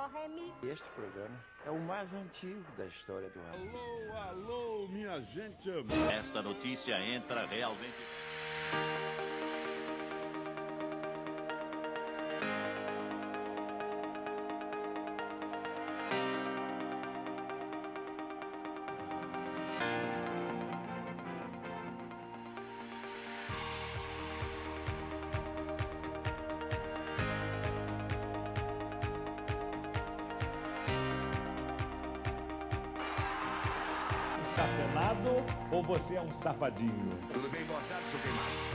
dó, ré, mi. Este programa é o mais antigo da história do rádio. Alô, alô, minha gente. Esta notícia entra realmente... Safenado ou você é um safadinho? Tudo bem, boa tarde, seu queimado.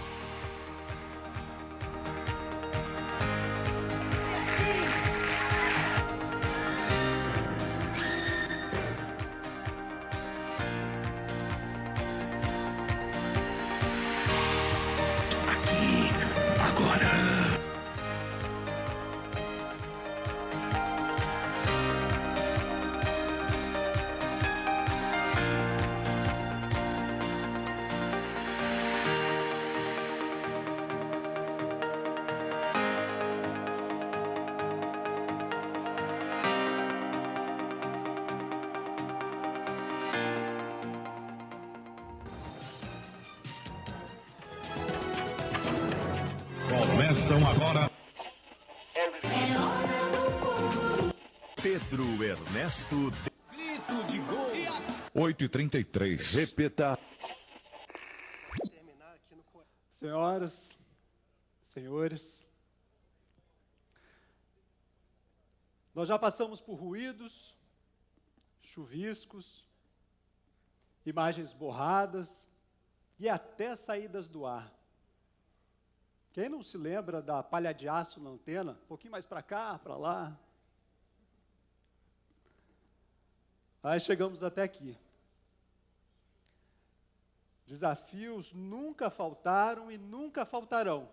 Começam agora. Pedro Ernesto... Grito de gol. 8h33. Repita. Senhoras, senhores, nós já passamos por ruídos, chuviscos, imagens borradas e até saídas do ar. Quem não se lembra da palha de aço na antena? Um pouquinho mais para cá, para lá. Aí chegamos até aqui. Desafios nunca faltaram e nunca faltarão.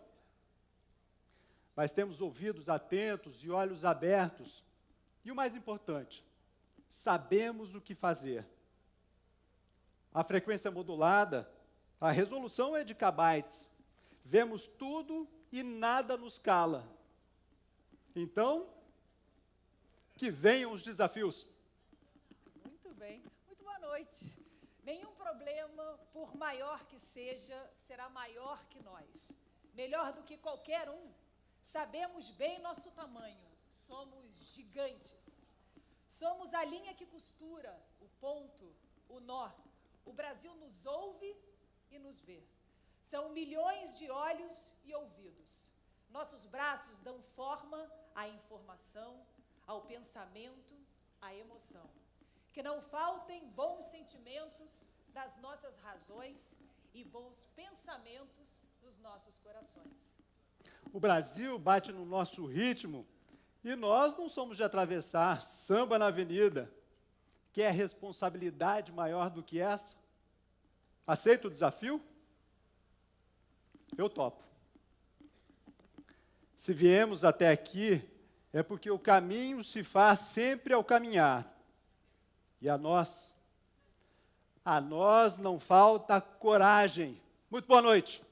Mas temos ouvidos atentos e olhos abertos. E o mais importante, sabemos o que fazer. A frequência modulada, a resolução é de kbytes. Vemos tudo e nada nos cala. Então, que venham os desafios. Muito bem. Muito boa noite. Nenhum problema, por maior que seja, será maior que nós. Melhor do que qualquer um, sabemos bem nosso tamanho. Somos gigantes. Somos a linha que costura, o ponto, o nó. O Brasil nos ouve e nos vê. São milhões de olhos e ouvidos. Nossos braços dão forma à informação, ao pensamento, à emoção. Que não faltem bons sentimentos das nossas razões e bons pensamentos nos nossos corações. O Brasil bate no nosso ritmo e nós não somos de atravessar samba na avenida. Quer responsabilidade maior do que essa? Aceita o desafio? Eu topo. Se viemos até aqui, é porque o caminho se faz sempre ao caminhar. E a nós não falta coragem. Muito boa noite.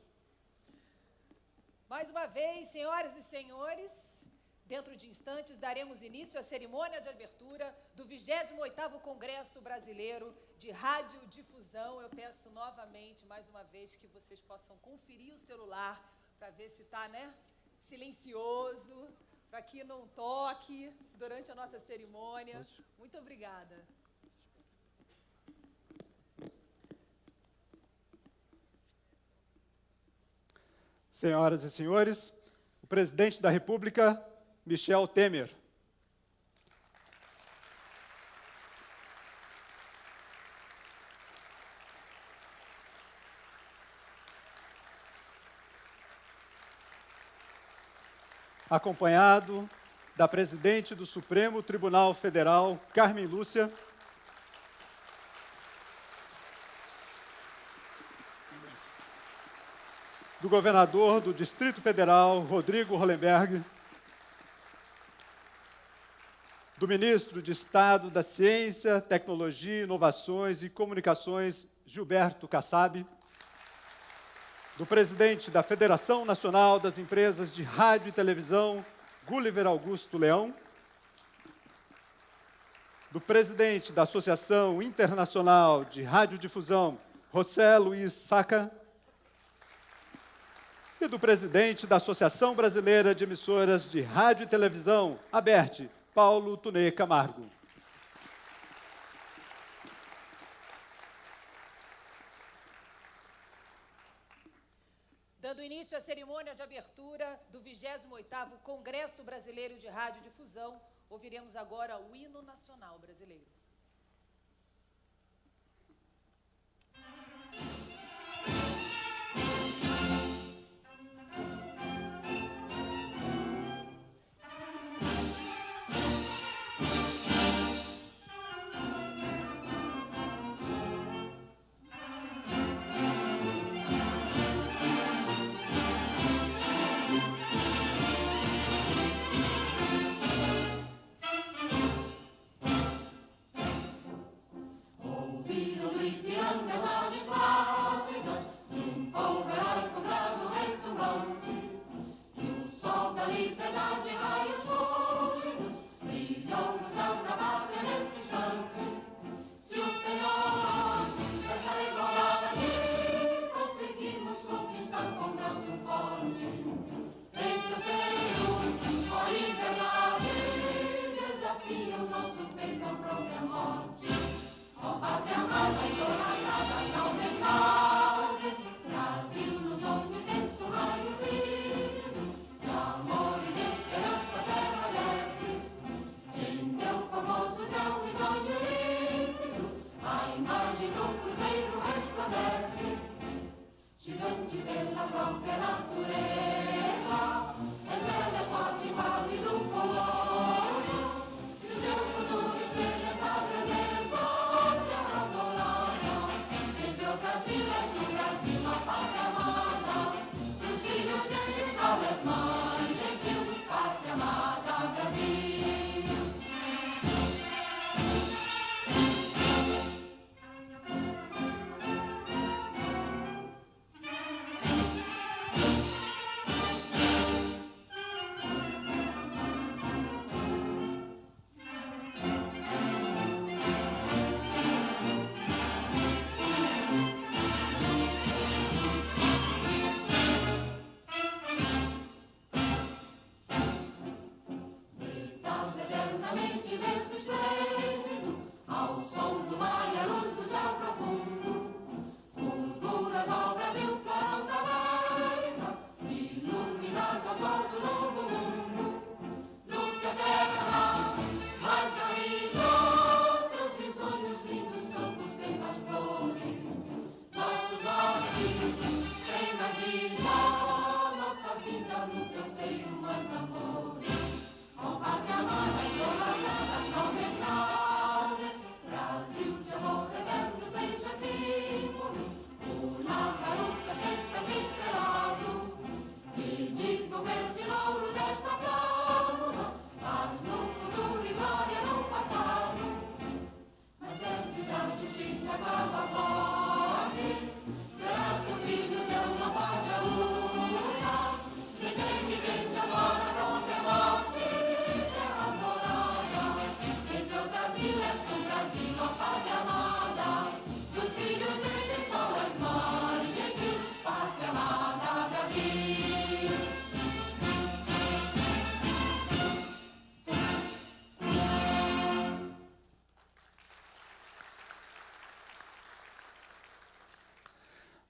Mais uma vez, senhoras e senhores, dentro de instantes daremos início à cerimônia de abertura do 28º Congresso Brasileiro de Radiodifusão. Eu peço novamente, mais uma vez, que vocês possam conferir o celular para ver se está, silencioso, para que não toque durante a nossa cerimônia. Muito obrigada. Senhoras e senhores, o presidente da República, Michel Temer. Acompanhado da presidente do Supremo Tribunal Federal, Carmen Lúcia. Do governador do Distrito Federal, Rodrigo Hollenberg. Do ministro de Estado da Ciência, Tecnologia, Inovações e Comunicações, Gilberto Kassab. Do presidente da Federação Nacional das Empresas de Rádio e Televisão, Gulliver Augusto Leão. do presidente da Associação Internacional de Radiodifusão, José Luiz Saca, e do presidente da Associação Brasileira de Emissoras de Rádio e Televisão, ABERT, Paulo Tuné Camargo. Dando início à cerimônia de abertura do 28º Congresso Brasileiro de Radiodifusão, ouviremos agora o hino nacional brasileiro.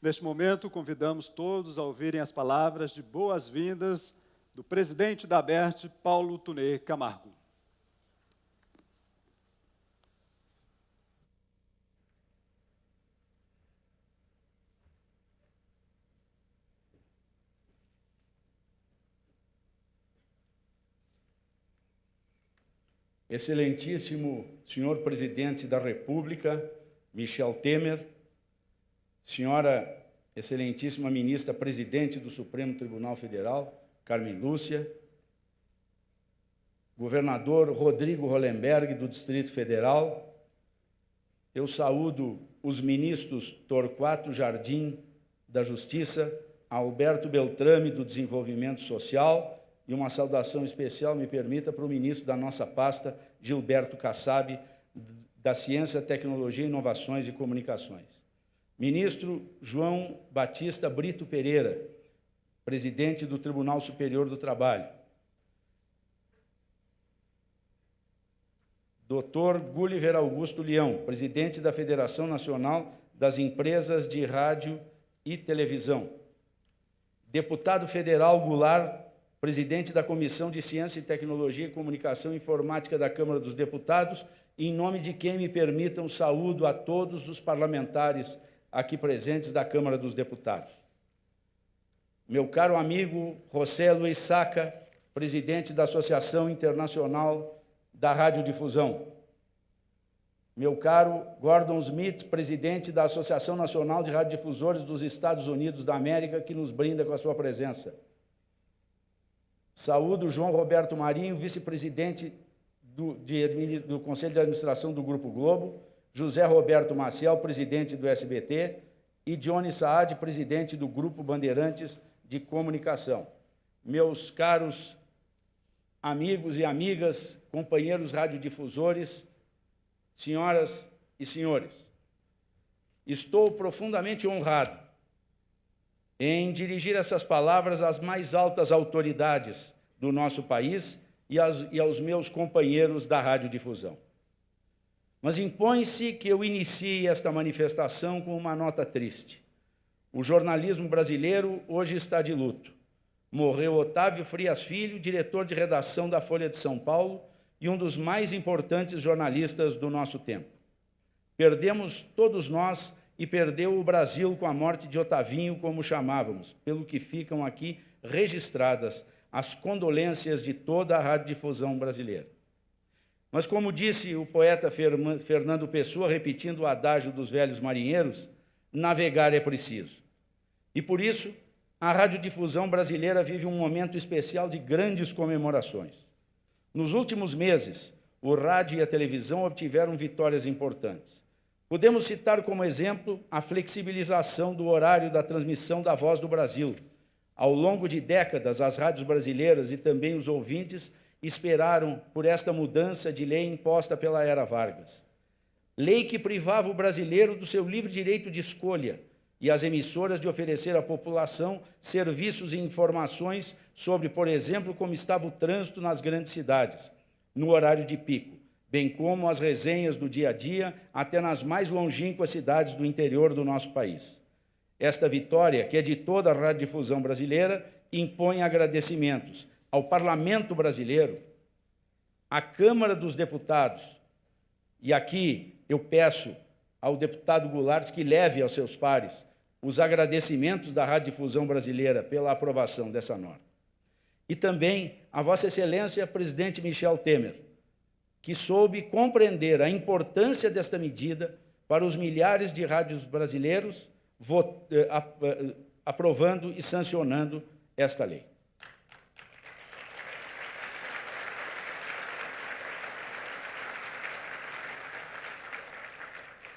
Neste momento, convidamos todos a ouvirem as palavras de boas-vindas do presidente da ABERT, Paulo Tuné Camargo. Excelentíssimo senhor presidente da República, Michel Temer, senhora excelentíssima ministra presidente do Supremo Tribunal Federal, Carmen Lúcia, governador Rodrigo Hollenberg, do Distrito Federal, eu saúdo os ministros Torquato Jardim, da Justiça, Alberto Beltrame, do Desenvolvimento Social, e uma saudação especial, me permita, para o ministro da nossa pasta, Gilberto Kassab, da Ciência, Tecnologia, Inovações e Comunicações. Ministro João Batista Brito Pereira, presidente do Tribunal Superior do Trabalho. Dr. Gulliver Augusto Leão, presidente da Federação Nacional das Empresas de Rádio e Televisão. Deputado federal Goulart, presidente da Comissão de Ciência, Tecnologia, Comunicação e Informática da Câmara dos Deputados, em nome de quem me permitam saúdo a todos os parlamentares aqui presentes da Câmara dos Deputados. Meu caro amigo José Luiz Saca, presidente da Associação Internacional da Radiodifusão. Meu caro Gordon Smith, presidente da Associação Nacional de Radiodifusores dos Estados Unidos da América, que nos brinda com a sua presença. Saúdo João Roberto Marinho, vice-presidente do Conselho de Administração do Grupo Globo, José Roberto Maciel, presidente do SBT, e Johnny Saad, presidente do Grupo Bandeirantes de Comunicação. Meus caros amigos e amigas, companheiros radiodifusores, senhoras e senhores, estou profundamente honrado em dirigir essas palavras às mais altas autoridades do nosso país e aos meus companheiros da radiodifusão. Mas impõe-se que eu inicie esta manifestação com uma nota triste. O jornalismo brasileiro hoje está de luto. Morreu Otávio Frias Filho, diretor de redação da Folha de São Paulo e um dos mais importantes jornalistas do nosso tempo. Perdemos todos nós e perdeu o Brasil com a morte de Otavinho, como chamávamos, pelo que ficam aqui registradas as condolências de toda a radiodifusão brasileira. Mas, como disse o poeta Fernando Pessoa, repetindo o adágio dos velhos marinheiros, navegar é preciso. E, por isso, a radiodifusão brasileira vive um momento especial de grandes comemorações. Nos últimos meses, o rádio e a televisão obtiveram vitórias importantes. Podemos citar como exemplo a flexibilização do horário da transmissão da Voz do Brasil. Ao longo de décadas, as rádios brasileiras e também os ouvintes esperaram por esta mudança de lei imposta pela Era Vargas. Lei que privava o brasileiro do seu livre direito de escolha e as emissoras de oferecer à população serviços e informações sobre, por exemplo, como estava o trânsito nas grandes cidades, no horário de pico, bem como as resenhas do dia a dia, até nas mais longínquas cidades do interior do nosso país. Esta vitória, que é de toda a radiodifusão brasileira, impõe agradecimentos ao Parlamento brasileiro, à Câmara dos Deputados, e aqui eu peço ao deputado Goulart que leve aos seus pares os agradecimentos da radiodifusão brasileira pela aprovação dessa norma. E também a Vossa Excelência, presidente Michel Temer, que soube compreender a importância desta medida para os milhares de rádios brasileiros, aprovando e sancionando esta lei.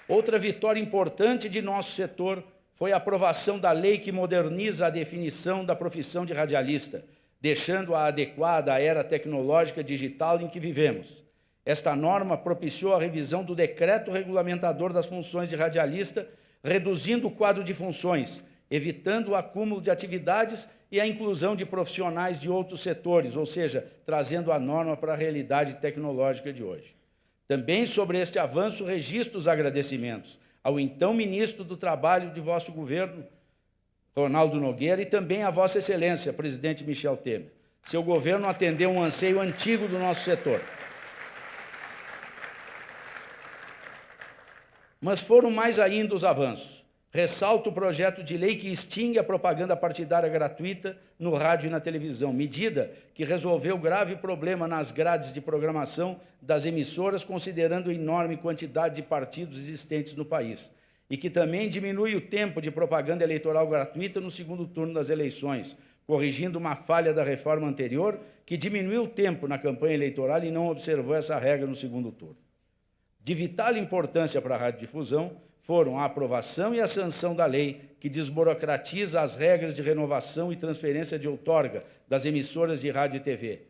Outra vitória importante de nosso setor foi a aprovação da lei que moderniza a definição da profissão de radialista, deixando-a adequada à era tecnológica digital em que vivemos. Esta norma propiciou a revisão do decreto regulamentador das funções de radialista, reduzindo o quadro de funções, evitando o acúmulo de atividades e a inclusão de profissionais de outros setores, ou seja, trazendo a norma para a realidade tecnológica de hoje. Também sobre este avanço registro os agradecimentos ao então ministro do Trabalho de vosso governo, Ronaldo Nogueira, e também a Vossa Excelência, presidente Michel Temer. Seu governo atendeu um anseio antigo do nosso setor. Mas foram mais ainda os avanços. Ressalto o projeto de lei que extingue a propaganda partidária gratuita no rádio e na televisão, medida que resolveu grave problema nas grades de programação das emissoras, considerando a enorme quantidade de partidos existentes no país, e que também diminui o tempo de propaganda eleitoral gratuita no segundo turno das eleições, corrigindo uma falha da reforma anterior, que diminuiu o tempo na campanha eleitoral e não observou essa regra no segundo turno. De vital importância para a radiodifusão foram a aprovação e a sanção da lei que desburocratiza as regras de renovação e transferência de outorga das emissoras de rádio e TV.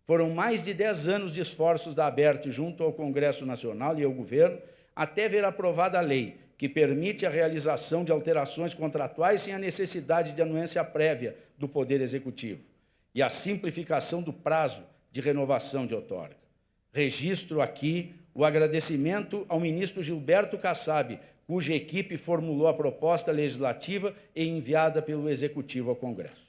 Foram mais de 10 anos de esforços da ABERT junto ao Congresso Nacional e ao governo, até ver aprovada a lei, que permite a realização de alterações contratuais sem a necessidade de anuência prévia do Poder Executivo, e a simplificação do prazo de renovação de outorga. Registro aqui o agradecimento ao ministro Gilberto Kassab, cuja equipe formulou a proposta legislativa e enviada pelo Executivo ao Congresso.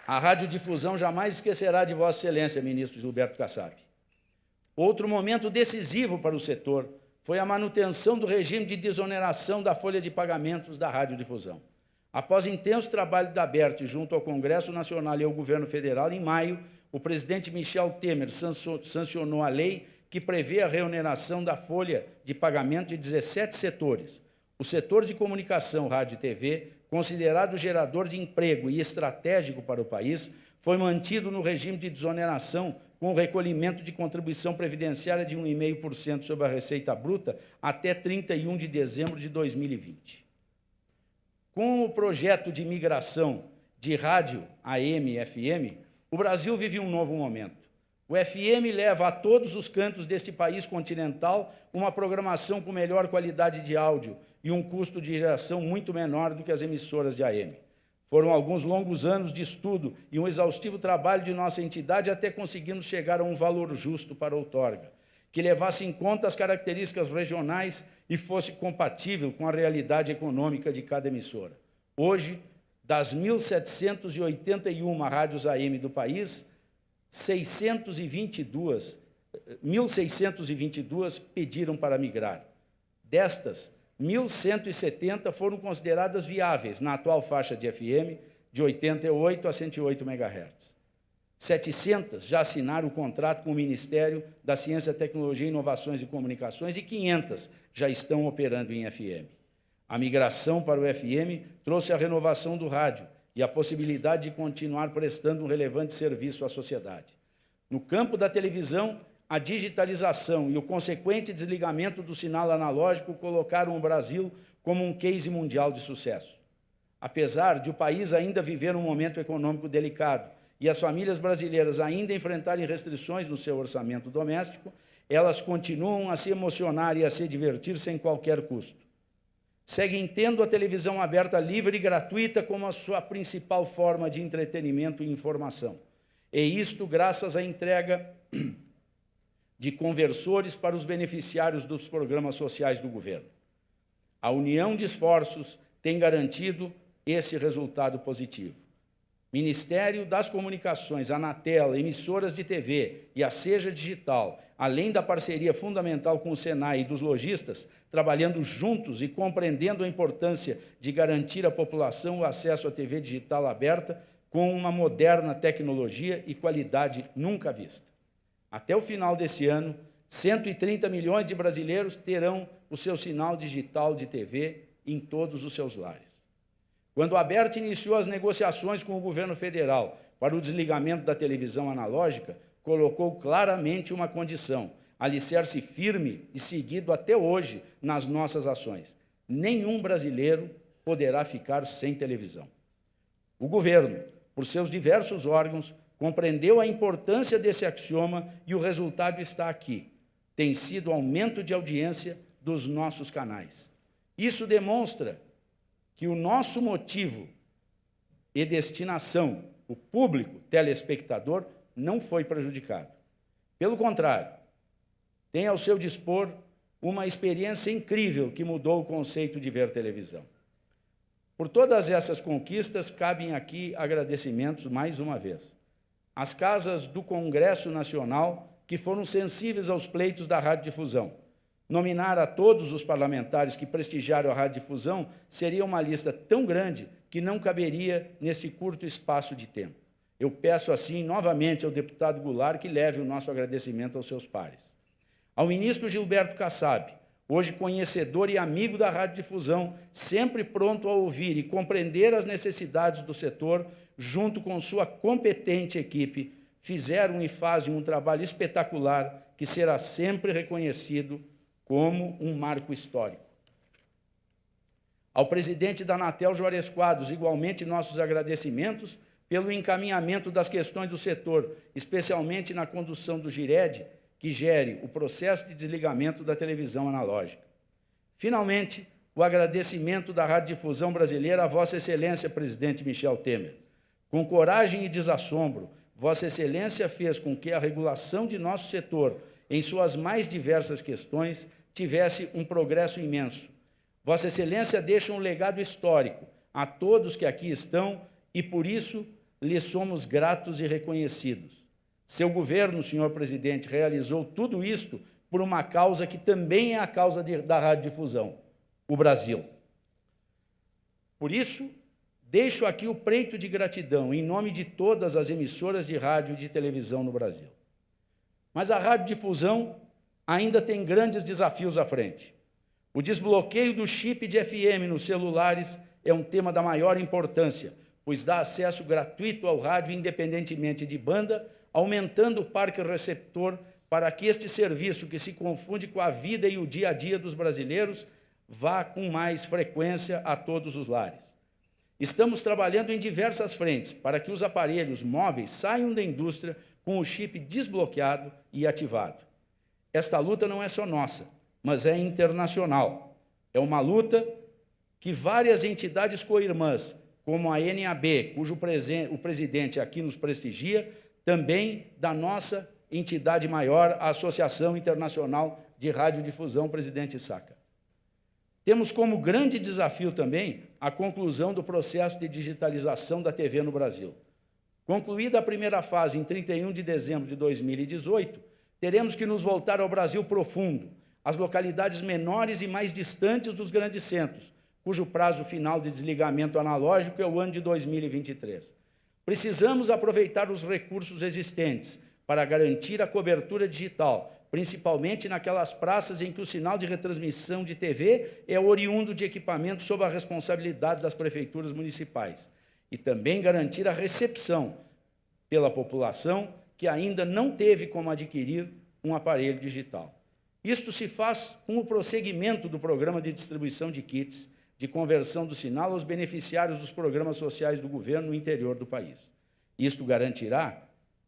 A radiodifusão jamais esquecerá de Vossa Excelência, ministro Gilberto Kassab. Outro momento decisivo para o setor foi a manutenção do regime de desoneração da folha de pagamentos da radiodifusão. Após intenso trabalho da ABERT junto ao Congresso Nacional e ao Governo Federal, em maio, o presidente Michel Temer sancionou a lei que prevê a reoneração da folha de pagamento de 17 setores. O setor de comunicação, rádio e TV, considerado gerador de emprego e estratégico para o país, foi mantido no regime de desoneração com o recolhimento de contribuição previdenciária de 1,5% sobre a receita bruta até 31 de dezembro de 2020. Com o projeto de migração de rádio AM e FM, o Brasil vive um novo momento. O FM leva a todos os cantos deste país continental uma programação com melhor qualidade de áudio e um custo de geração muito menor do que as emissoras de AM. Foram alguns longos anos de estudo e um exaustivo trabalho de nossa entidade até conseguirmos chegar a um valor justo para a outorga, que levasse em conta as características regionais e fosse compatível com a realidade econômica de cada emissora. Hoje, das 1.781 rádios AM do país, 1.622 pediram para migrar. Destas, 1.170 foram consideradas viáveis na atual faixa de FM, de 88 a 108 MHz. 700 já assinaram o contrato com o Ministério da Ciência, Tecnologia, Inovações e Comunicações e 500 já estão operando em FM. A migração para o FM trouxe a renovação do rádio e a possibilidade de continuar prestando um relevante serviço à sociedade. No campo da televisão, a digitalização e o consequente desligamento do sinal analógico colocaram o Brasil como um case mundial de sucesso. Apesar de o país ainda viver um momento econômico delicado e as famílias brasileiras ainda enfrentarem restrições no seu orçamento doméstico, elas continuam a se emocionar e a se divertir sem qualquer custo. Seguem tendo a televisão aberta livre e gratuita como a sua principal forma de entretenimento e informação. E isto graças à entrega de conversores para os beneficiários dos programas sociais do governo. A união de esforços tem garantido esse resultado positivo. Ministério das Comunicações, Anatel, emissoras de TV e a Seja Digital, além da parceria fundamental com o Senai e dos lojistas, trabalhando juntos e compreendendo a importância de garantir à população o acesso à TV digital aberta com uma moderna tecnologia e qualidade nunca vista. Até o final deste ano, 130 milhões de brasileiros terão o seu sinal digital de TV em todos os seus lares. Quando a ABERT iniciou as negociações com o governo federal para o desligamento da televisão analógica, colocou claramente uma condição, alicerce firme e seguido até hoje nas nossas ações. Nenhum brasileiro poderá ficar sem televisão. O governo, por seus diversos órgãos, compreendeu a importância desse axioma e o resultado está aqui. Tem sido aumento de audiência dos nossos canais. Isso demonstra que o nosso motivo e destinação, o público telespectador, não foi prejudicado. Pelo contrário, tem ao seu dispor uma experiência incrível que mudou o conceito de ver televisão. Por todas essas conquistas, cabem aqui agradecimentos mais uma vez. As casas do Congresso Nacional, que foram sensíveis aos pleitos da radiodifusão. Nominar a todos os parlamentares que prestigiaram a radiodifusão seria uma lista tão grande que não caberia neste curto espaço de tempo. Eu peço, assim, novamente ao deputado Goulart que leve o nosso agradecimento aos seus pares. Ao ministro Gilberto Kassab, hoje conhecedor e amigo da radiodifusão, sempre pronto a ouvir e compreender as necessidades do setor, junto com sua competente equipe, fizeram e fazem um trabalho espetacular que será sempre reconhecido como um marco histórico. Ao presidente da Anatel, Juarez Quadros, igualmente nossos agradecimentos pelo encaminhamento das questões do setor, especialmente na condução do GIRED, que gere o processo de desligamento da televisão analógica. Finalmente, o agradecimento da Radiodifusão Brasileira a Vossa Excelência, presidente Michel Temer. Com coragem e desassombro, Vossa Excelência fez com que a regulação de nosso setor, em suas mais diversas questões, tivesse um progresso imenso. Vossa Excelência deixa um legado histórico a todos que aqui estão e, por isso, lhe somos gratos e reconhecidos. Seu governo, senhor presidente, realizou tudo isto por uma causa que também é a causa da radiodifusão, o Brasil. Por isso, deixo aqui o preito de gratidão em nome de todas as emissoras de rádio e de televisão no Brasil. Mas a radiodifusão ainda tem grandes desafios à frente. O desbloqueio do chip de FM nos celulares é um tema da maior importância, pois dá acesso gratuito ao rádio independentemente de banda, aumentando o parque receptor para que este serviço, que se confunde com a vida e o dia a dia dos brasileiros, vá com mais frequência a todos os lares. Estamos trabalhando em diversas frentes para que os aparelhos móveis saiam da indústria com o chip desbloqueado e ativado. Esta luta não é só nossa, mas é internacional. É uma luta que várias entidades co-irmãs, como a NAB, cujo o presidente aqui nos prestigia, também da nossa entidade maior, a Associação Internacional de Radiodifusão, presidente Saca. Temos como grande desafio também a conclusão do processo de digitalização da TV no Brasil. Concluída a primeira fase em 31 de dezembro de 2018, teremos que nos voltar ao Brasil profundo, às localidades menores e mais distantes dos grandes centros, cujo prazo final de desligamento analógico é o ano de 2023. Precisamos aproveitar os recursos existentes para garantir a cobertura digital, principalmente naquelas praças em que o sinal de retransmissão de TV é oriundo de equipamentos sob a responsabilidade das prefeituras municipais, e também garantir a recepção pela população que ainda não teve como adquirir um aparelho digital. Isto se faz com o prosseguimento do programa de distribuição de kits, de conversão do sinal aos beneficiários dos programas sociais do governo no interior do país. Isto garantirá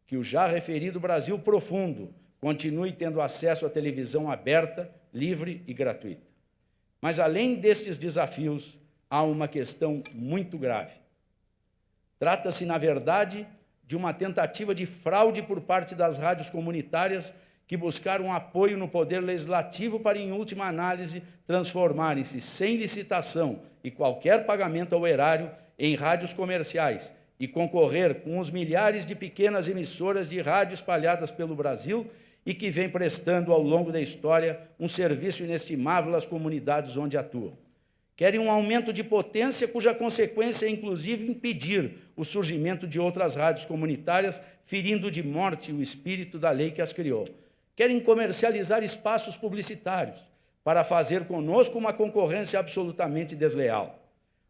que o já referido Brasil profundo continue tendo acesso à televisão aberta, livre e gratuita. Mas, além destes desafios, há uma questão muito grave. Trata-se, na verdade, de uma tentativa de fraude por parte das rádios comunitárias que buscaram apoio no poder legislativo para, em última análise, transformarem-se, sem licitação e qualquer pagamento ao erário, em rádios comerciais e concorrer com os milhares de pequenas emissoras de rádio espalhadas pelo Brasil e que vem prestando, ao longo da história, um serviço inestimável às comunidades onde atuam. Querem um aumento de potência cuja consequência é, inclusive, impedir o surgimento de outras rádios comunitárias, ferindo de morte o espírito da lei que as criou. Querem comercializar espaços publicitários para fazer conosco uma concorrência absolutamente desleal.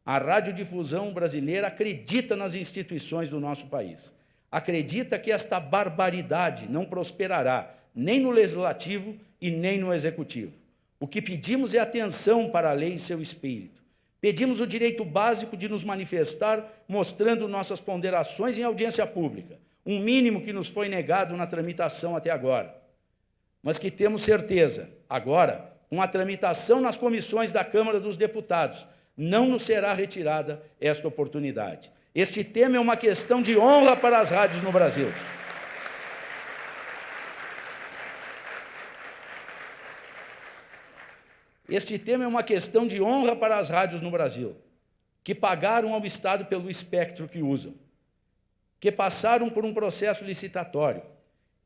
A radiodifusão brasileira acredita nas instituições do nosso país. Acredita que esta barbaridade não prosperará nem no legislativo e nem no executivo. O que pedimos é atenção para a lei e seu espírito. Pedimos o direito básico de nos manifestar, mostrando nossas ponderações em audiência pública, um mínimo que nos foi negado na tramitação até agora. Mas que temos certeza, agora, com a tramitação nas comissões da Câmara dos Deputados, não nos será retirada esta oportunidade. Este tema é uma questão de honra para as rádios no Brasil. Este tema é uma questão de honra para as rádios no Brasil, que pagaram ao Estado pelo espectro que usam, que passaram por um processo licitatório,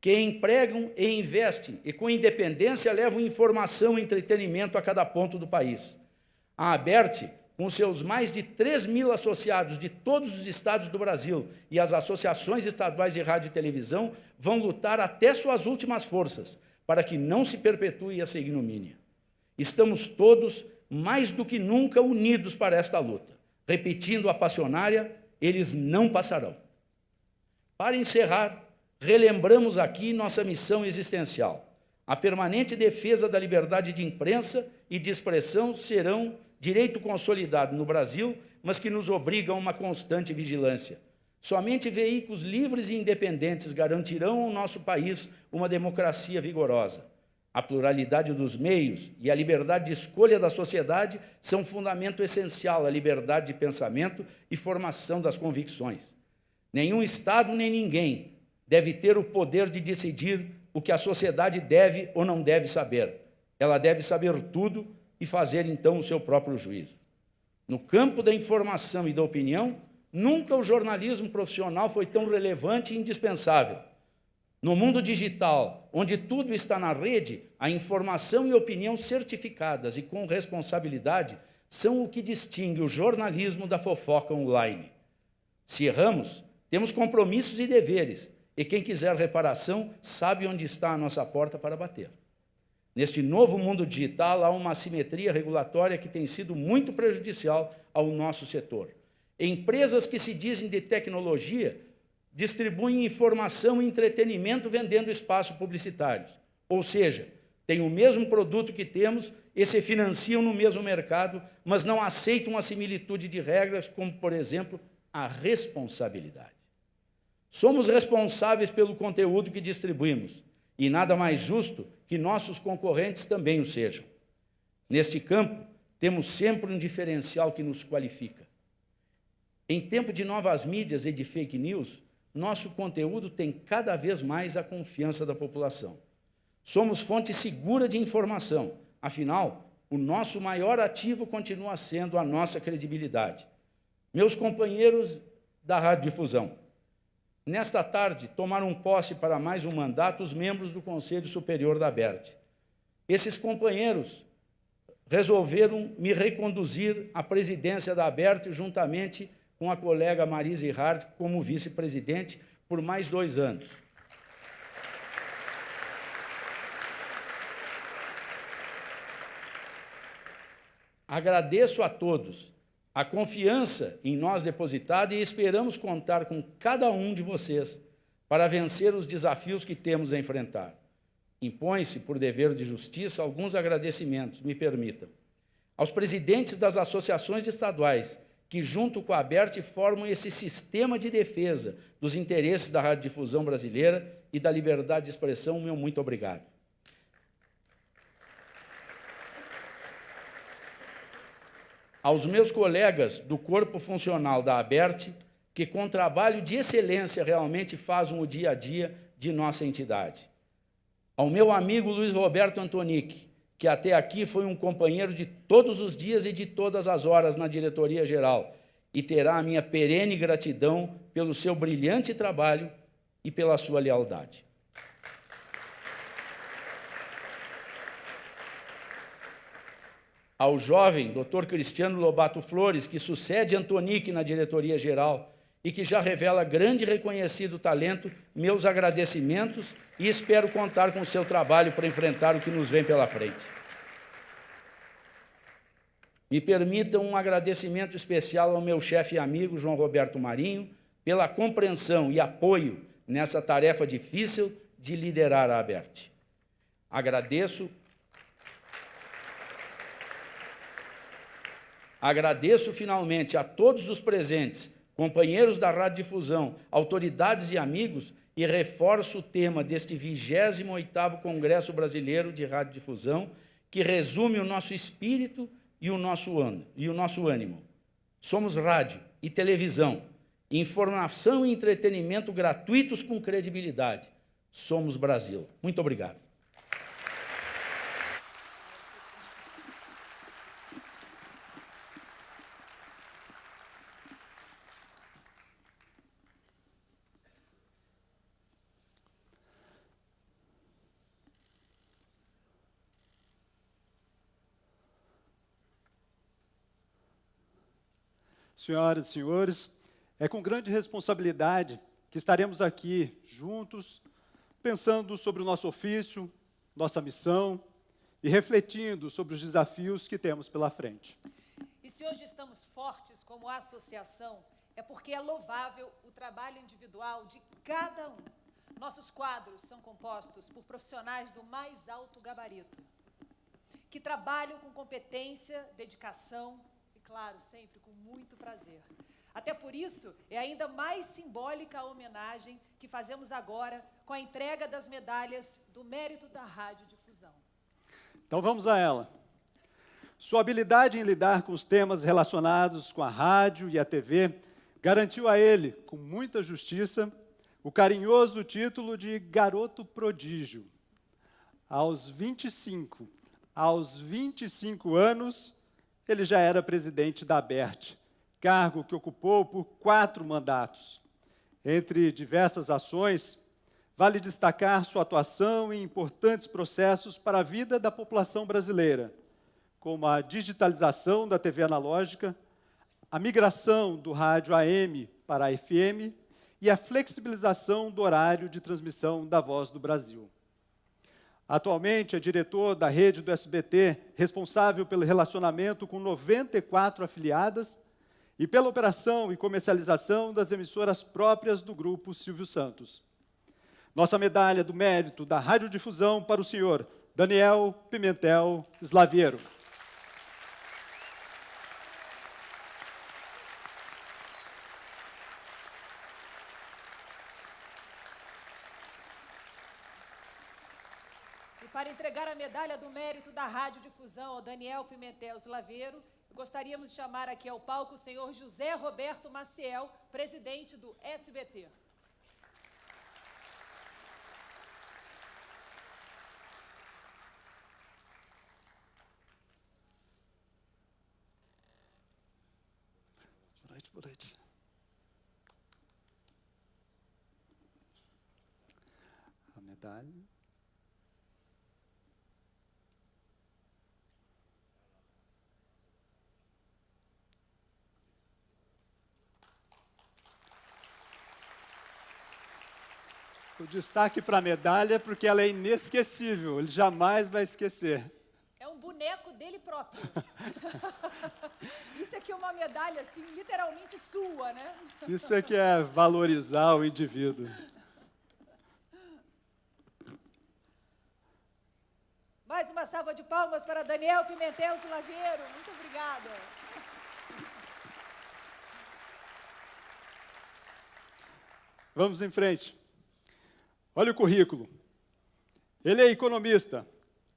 que empregam e investem e, com independência, levam informação e entretenimento a cada ponto do país. A ABERT, com seus mais de 3.000 associados de todos os estados do Brasil e as associações estaduais de rádio e televisão, vão lutar até suas últimas forças para que não se perpetue essa ignomínia. Estamos todos, mais do que nunca, unidos para esta luta. Repetindo a passionária, eles não passarão. Para encerrar, relembramos aqui nossa missão existencial. A permanente defesa da liberdade de imprensa e de expressão serão direito consolidado no Brasil, mas que nos obriga a uma constante vigilância. Somente veículos livres e independentes garantirão ao nosso país uma democracia vigorosa. A pluralidade dos meios e a liberdade de escolha da sociedade são fundamento essencial à liberdade de pensamento e formação das convicções. Nenhum Estado nem ninguém deve ter o poder de decidir o que a sociedade deve ou não deve saber. Ela deve saber tudo e fazer, então, o seu próprio juízo. No campo da informação e da opinião, nunca o jornalismo profissional foi tão relevante e indispensável. No mundo digital, onde tudo está na rede, a informação e opinião certificadas e com responsabilidade são o que distingue o jornalismo da fofoca online. Se erramos, temos compromissos e deveres, e quem quiser reparação sabe onde está a nossa porta para bater. Neste novo mundo digital, há uma assimetria regulatória que tem sido muito prejudicial ao nosso setor. Empresas que se dizem de tecnologia distribuem informação e entretenimento vendendo espaços publicitários. Ou seja, têm o mesmo produto que temos e se financiam no mesmo mercado, mas não aceitam a similitude de regras, como, por exemplo, a responsabilidade. Somos responsáveis pelo conteúdo que distribuímos, e nada mais justo que nossos concorrentes também o sejam. Neste campo, temos sempre um diferencial que nos qualifica. Em tempo de novas mídias e de fake news, nosso conteúdo tem cada vez mais a confiança da população. Somos fonte segura de informação, afinal, o nosso maior ativo continua sendo a nossa credibilidade. Meus companheiros da Radiodifusão, nesta tarde tomaram posse para mais um mandato os membros do Conselho Superior da ABERT. Esses companheiros resolveram me reconduzir à presidência da ABERT juntamente com a colega Marise Hart como vice-presidente por mais 2 anos. Agradeço a todos a confiança em nós depositada e esperamos contar com cada um de vocês para vencer os desafios que temos a enfrentar. Impõe-se, por dever de justiça, alguns agradecimentos, me permitam. Aos presidentes das associações estaduais, que, junto com a ABERT, formam esse sistema de defesa dos interesses da radiodifusão brasileira e da liberdade de expressão, meu muito obrigado. Aos meus colegas do corpo funcional da ABERT, que com trabalho de excelência realmente fazem o dia a dia de nossa entidade. Ao meu amigo Luiz Roberto Antonic, que até aqui foi um companheiro de todos os dias e de todas as horas na diretoria-geral, e terá a minha perene gratidão pelo seu brilhante trabalho e pela sua lealdade. Ao jovem Dr. Cristiano Lobato Flores, que sucede Antonic na diretoria-geral e que já revela grande e reconhecido talento, meus agradecimentos e espero contar com o seu trabalho para enfrentar o que nos vem pela frente. Me permitam um agradecimento especial ao meu chefe e amigo, João Roberto Marinho, pela compreensão e apoio nessa tarefa difícil de liderar a ABERT. Agradeço finalmente a todos os presentes, companheiros da Radiodifusão, autoridades e amigos, e reforço o tema deste 28º Congresso Brasileiro de Radiodifusão, que resume o nosso espírito e o nosso ânimo. Somos rádio e televisão, informação e entretenimento gratuitos com credibilidade. Somos Brasil. Muito obrigado. Senhoras e senhores, é com grande responsabilidade que estaremos aqui juntos, pensando sobre o nosso ofício, nossa missão e refletindo sobre os desafios que temos pela frente. E se hoje estamos fortes como associação, é porque é louvável o trabalho individual de cada um. Nossos quadros são compostos por profissionais do mais alto gabarito, que trabalham com competência, dedicação e, claro, sempre com muito prazer. Até por isso, é ainda mais simbólica a homenagem que fazemos agora com a entrega das medalhas do Mérito da Radiodifusão. Então vamos a ela. Sua habilidade em lidar com os temas relacionados com a rádio e a TV garantiu a ele, com muita justiça, o carinhoso título de Garoto Prodígio. Aos 25 anos, ele já era presidente da ABERT, cargo que ocupou por 4 mandatos. Entre diversas ações, vale destacar sua atuação em importantes processos para a vida da população brasileira, como a digitalização da TV analógica, a migração do rádio AM para a FM e a flexibilização do horário de transmissão da Voz do Brasil. Atualmente é diretor da rede do SBT, responsável pelo relacionamento com 94 afiliadas e pela operação e comercialização das emissoras próprias do Grupo Silvio Santos. Nossa medalha do Mérito da Radiodifusão para o senhor Daniel Pimentel Slaviero. E para entregar a medalha do Mérito da Radiodifusão ao Daniel Pimentel Slaviero, gostaríamos de chamar aqui ao palco o senhor José Roberto Maciel, presidente do SBT. Boa noite. A medalha. O destaque para a medalha, porque ela é inesquecível, ele jamais vai esquecer. É um boneco dele próprio. Isso aqui é uma medalha, assim, literalmente sua, né? Isso é que é valorizar o indivíduo. Mais uma salva de palmas para Daniel Pimentel Slaviero. Muito obrigada. Vamos em frente. Olha o currículo. Ele é economista,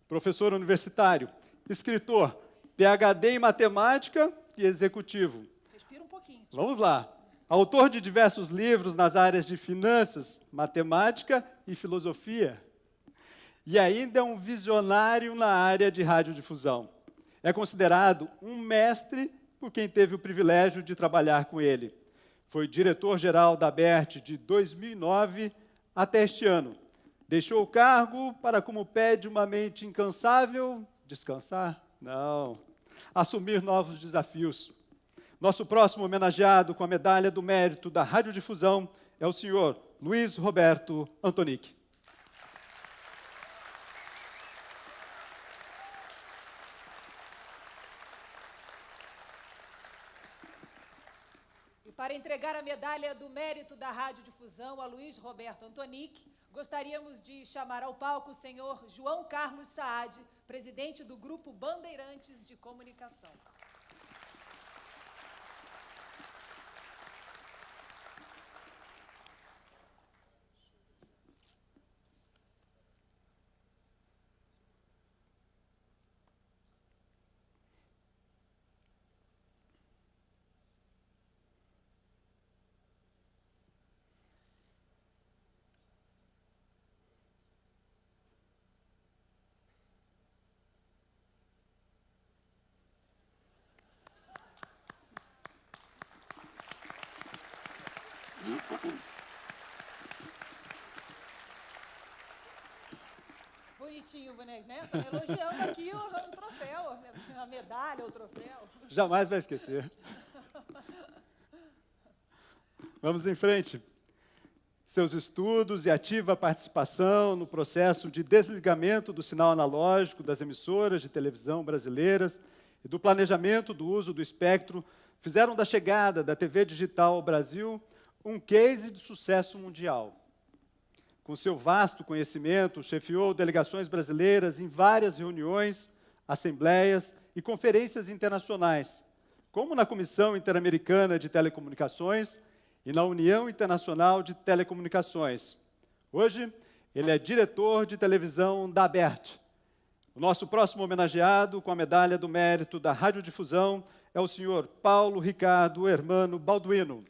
professor universitário, escritor, PhD em matemática e executivo. Respira um pouquinho. Vamos lá. Autor de diversos livros nas áreas de finanças, matemática e filosofia. E ainda é um visionário na área de radiodifusão. É considerado um mestre por quem teve o privilégio de trabalhar com ele. Foi diretor-geral da ABERT de 2009 até este ano. Deixou o cargo para, como pede uma mente incansável, descansar? Não. Assumir novos desafios. Nosso próximo homenageado com a medalha do Mérito da Radiodifusão é o senhor Luiz Roberto Antonic. Para entregar a medalha do Mérito da Radiodifusão a Luiz Roberto Antonic, gostaríamos de chamar ao palco o senhor João Carlos Saad, presidente do Grupo Bandeirantes de Comunicação. Bonitinho, né? Tá elogiando aqui o troféu, a medalha, o troféu. Jamais vai esquecer. Vamos em frente. Seus estudos e ativa participação no processo de desligamento do sinal analógico das emissoras de televisão brasileiras e do planejamento do uso do espectro fizeram da chegada da TV digital ao Brasil um case de sucesso mundial. Com seu vasto conhecimento, chefiou delegações brasileiras em várias reuniões, assembleias e conferências internacionais, como na Comissão Interamericana de Telecomunicações e na União Internacional de Telecomunicações. Hoje, ele é diretor de televisão da ABERT. O nosso próximo homenageado com a Medalha do Mérito da Radiodifusão é o senhor Paulo Ricardo Hermano Balduino.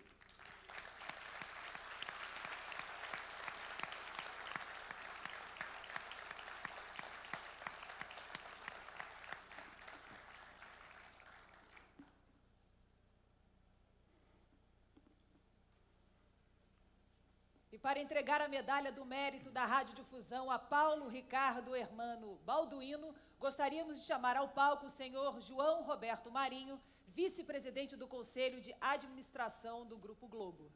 E para entregar a Medalha do Mérito da Radiodifusão a Paulo Ricardo Hermano Balduino, gostaríamos de chamar ao palco o senhor João Roberto Marinho, vice-presidente do Conselho de Administração do Grupo Globo.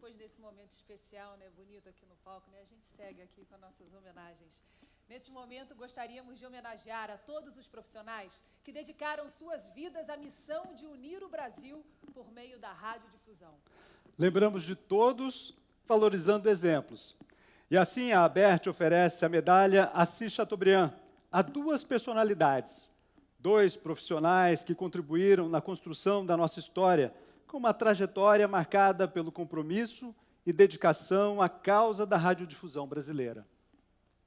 Depois desse momento especial, né, bonito aqui no palco, né, a gente segue aqui com as nossas homenagens. Nesse momento, gostaríamos de homenagear a todos os profissionais que dedicaram suas vidas à missão de unir o Brasil por meio da radiodifusão. Lembramos de todos, valorizando exemplos. E assim a ABERT oferece a medalha Assis Chateaubriand a duas personalidades, dois profissionais que contribuíram na construção da nossa história, com uma trajetória marcada pelo compromisso e dedicação à causa da radiodifusão brasileira.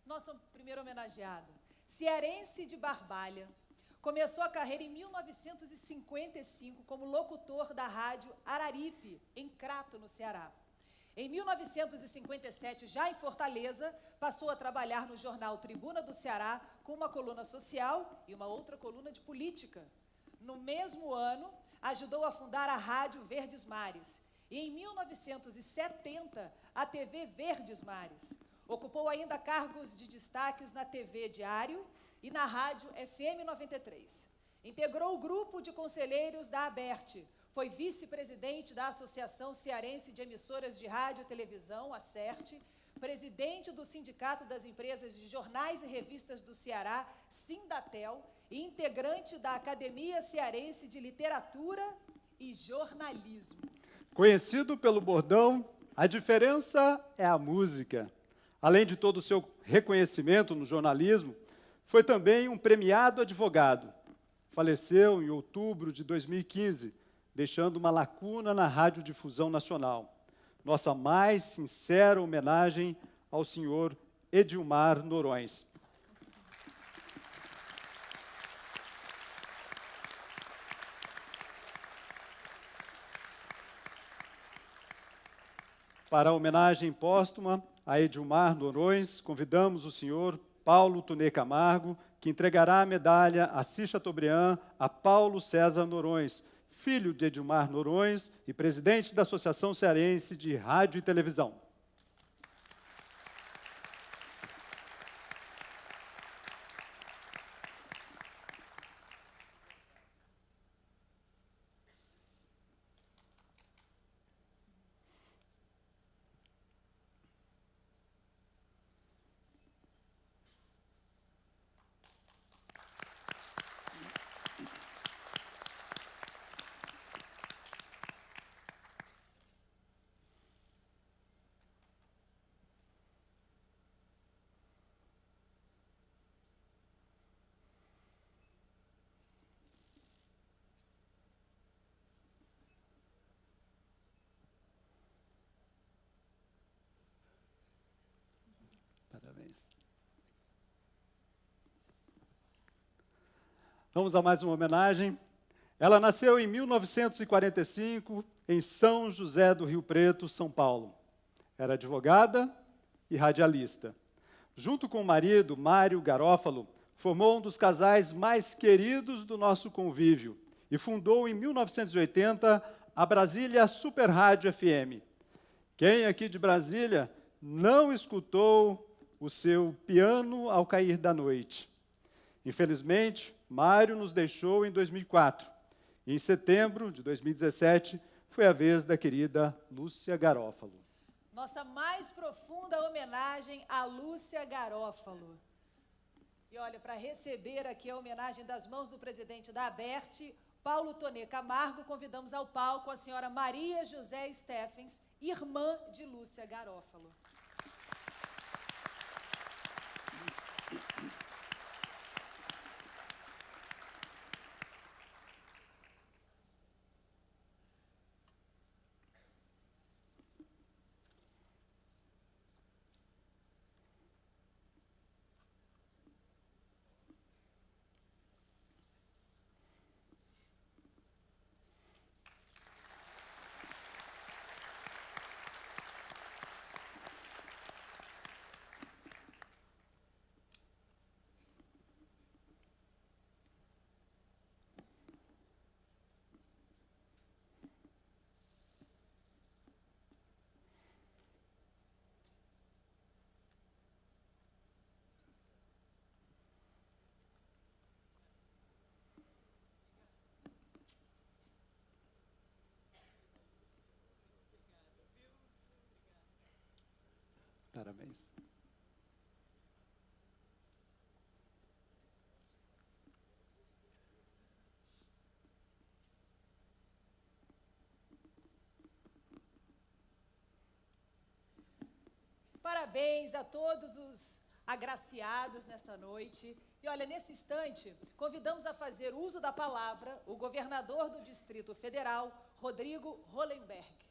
Nosso primeiro homenageado, cearense de Barbalha, começou a carreira em 1955 como locutor da rádio Araripe, em Crato, no Ceará. Em 1957, já em Fortaleza, passou a trabalhar no jornal Tribuna do Ceará com uma coluna social e uma outra coluna de política. No mesmo ano, ajudou a fundar a Rádio Verdes Mares e, em 1970, a TV Verdes Mares. Ocupou ainda cargos de destaques na TV Diário e na Rádio FM 93. Integrou o grupo de conselheiros da ABERT, foi vice-presidente da Associação Cearense de Emissoras de Rádio e Televisão, a CERT, presidente do Sindicato das Empresas de Jornais e Revistas do Ceará, Sindatel, e integrante da Academia Cearense de Literatura e Jornalismo. Conhecido pelo bordão, a diferença é a música. Além de todo o seu reconhecimento no jornalismo, foi também um premiado advogado. Faleceu em outubro de 2015, deixando uma lacuna na radiodifusão nacional. Nossa mais sincera homenagem ao senhor Edilmar Noronha. Para a homenagem póstuma a Edilmar Noronha, convidamos o senhor Paulo Tunê Camargo, que entregará a medalha Assis Chateaubriand a Paulo César Noronha, filho de Edilmar Noronha e presidente da Associação Cearense de Rádio e Televisão. Vamos a mais uma homenagem. Ela nasceu em 1945, em São José do Rio Preto, São Paulo. Era advogada e radialista. Junto com o marido, Mário Garófalo, formou um dos casais mais queridos do nosso convívio e fundou, em 1980, a Brasília Super Rádio FM. Quem aqui de Brasília não escutou o seu piano ao cair da noite? Infelizmente, Mário nos deixou em 2004. E em setembro de 2017, foi a vez da querida Lúcia Garófalo. Nossa mais profunda homenagem a Lúcia Garófalo. E olha, para receber aqui a homenagem das mãos do presidente da ABERT, Paulo Tonê Camargo, convidamos ao palco a senhora Maria José Steffens, irmã de Lúcia Garófalo. Parabéns. Parabéns a todos os agraciados nesta noite. E olha, nesse instante, convidamos a fazer uso da palavra o governador do Distrito Federal, Rodrigo Hollenberg.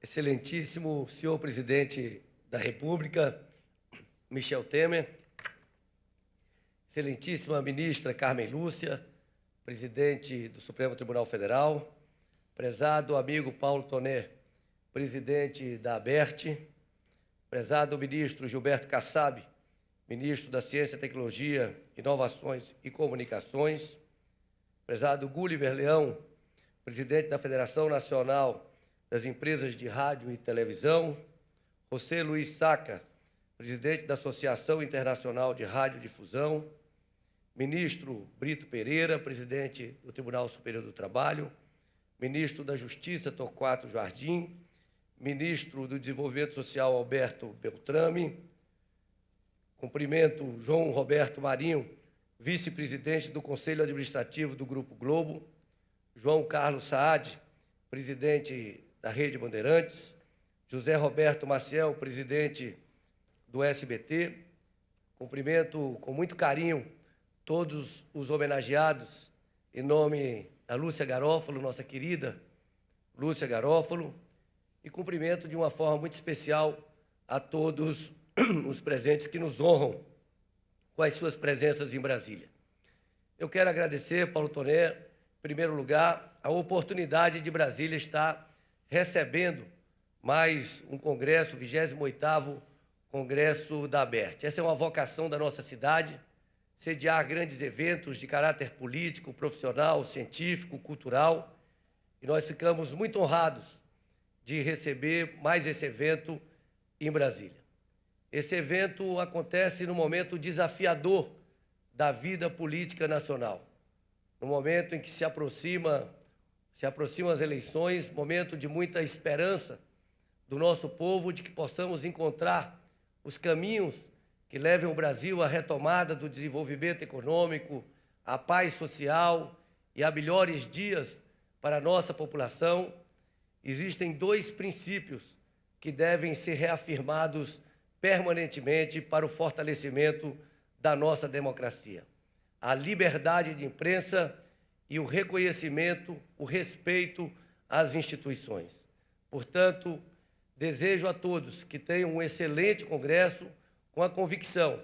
Excelentíssimo senhor presidente da República, Michel Temer, excelentíssima ministra Carmen Lúcia, presidente do Supremo Tribunal Federal, prezado amigo Paulo Tonê, presidente da ABERT, prezado ministro Gilberto Kassab, ministro da Ciência, Tecnologia, Inovações e Comunicações, prezado Gulliver Leão, presidente da Federação Nacional das Empresas de Rádio e Televisão, José Luiz Saca, presidente da Associação Internacional de Radiodifusão, ministro Brito Pereira, presidente do Tribunal Superior do Trabalho, ministro da Justiça Torquato Jardim, ministro do Desenvolvimento Social Alberto Beltrame, cumprimento João Roberto Marinho, vice-presidente do Conselho Administrativo do Grupo Globo, João Carlos Saad, presidente da Rede Bandeirantes, José Roberto Maciel, presidente do SBT. Cumprimento com muito carinho todos os homenageados em nome da Lúcia Garófalo, nossa querida Lúcia Garófalo, e cumprimento de uma forma muito especial a todos os presentes que nos honram com as suas presenças em Brasília. Eu quero agradecer, Paulo Tonê, em primeiro lugar, a oportunidade de Brasília estar recebendo mais um congresso, o 28º Congresso da ABERT. Essa é uma vocação da nossa cidade, sediar grandes eventos de caráter político, profissional, científico, cultural, e nós ficamos muito honrados de receber mais esse evento em Brasília. Esse evento acontece num momento desafiador da vida política nacional, no momento em que se aproximam as eleições, momento de muita esperança do nosso povo de que possamos encontrar os caminhos que levem o Brasil à retomada do desenvolvimento econômico, à paz social e a melhores dias para a nossa população. Existem dois princípios que devem ser reafirmados permanentemente para o fortalecimento da nossa democracia: a liberdade de imprensa e o reconhecimento, o respeito às instituições. Portanto, Desejo a todos que tenham um excelente congresso com a convicção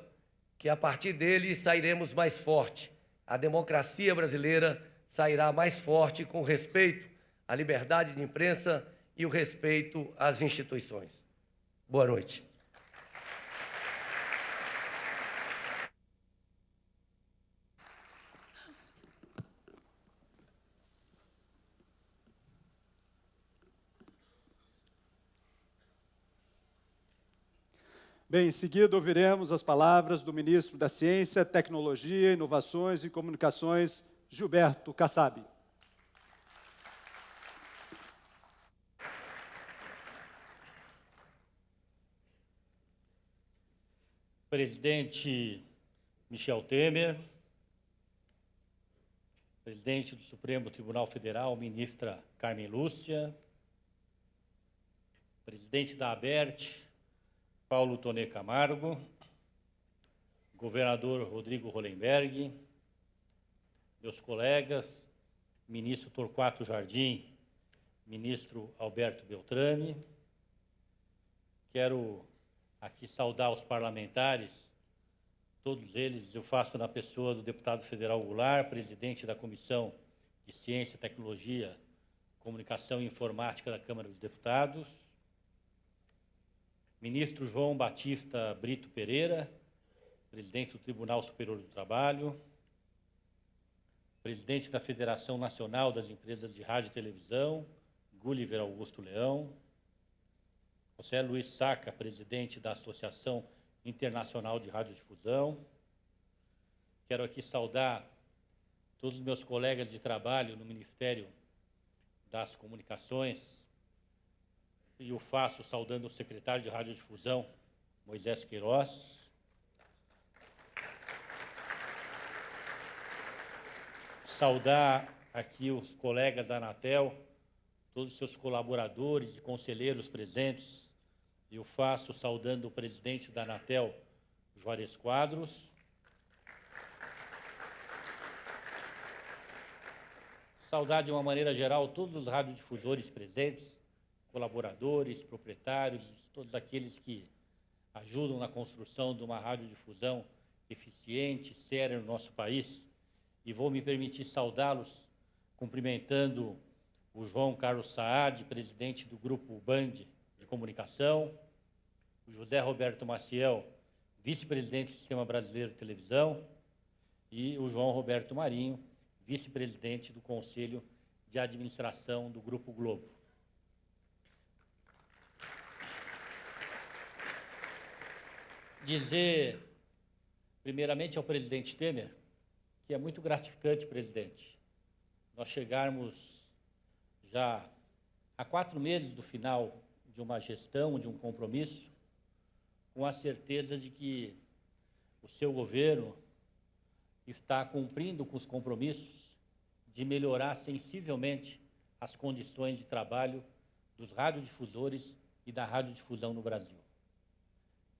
que, a partir dele, sairemos mais forte. A democracia brasileira sairá mais forte com respeito à liberdade de imprensa e o respeito às instituições. Boa noite. Bem, em seguida ouviremos as palavras do ministro da Ciência, Tecnologia, Inovações e Comunicações, Gilberto Kassab. Presidente Michel Temer, presidente do Supremo Tribunal Federal, ministra Carmen Lúcia, presidente da ABERT, Paulo Toné Camargo, governador Rodrigo Hollenberg, meus colegas, ministro Torquato Jardim, ministro Alberto Beltrame. Quero aqui saudar os parlamentares, todos eles eu faço na pessoa do deputado federal Goulart, presidente da Comissão de Ciência, Tecnologia, Comunicação e Informática da Câmara dos Deputados, ministro João Batista Brito Pereira, presidente do Tribunal Superior do Trabalho, presidente da Federação Nacional das Empresas de Rádio e Televisão, Gulliver Augusto Leão, José Luiz Saca, presidente da Associação Internacional de Radiodifusão. Quero aqui saudar todos os meus colegas de trabalho no Ministério das Comunicações, e o faço saudando o secretário de Radiodifusão, Moisés Queiroz. Saudar aqui os colegas da Anatel, todos os seus colaboradores e conselheiros presentes, e o faço saudando o presidente da Anatel, Juarez Quadros. Saudar de uma maneira geral todos os radiodifusores presentes, colaboradores, proprietários, todos aqueles que ajudam na construção de uma radiodifusão eficiente, séria no nosso país. E vou me permitir saudá-los cumprimentando o João Carlos Saad, presidente do Grupo Band de Comunicação, o José Roberto Maciel, vice-presidente do Sistema Brasileiro de Televisão, e o João Roberto Marinho, vice-presidente do Conselho de Administração do Grupo Globo. Dizer, primeiramente, ao presidente Temer, que é muito gratificante, presidente, nós chegarmos já há 4 meses do final de uma gestão, de um compromisso, com a certeza de que o seu governo está cumprindo com os compromissos de melhorar sensivelmente as condições de trabalho dos radiodifusores e da radiodifusão no Brasil.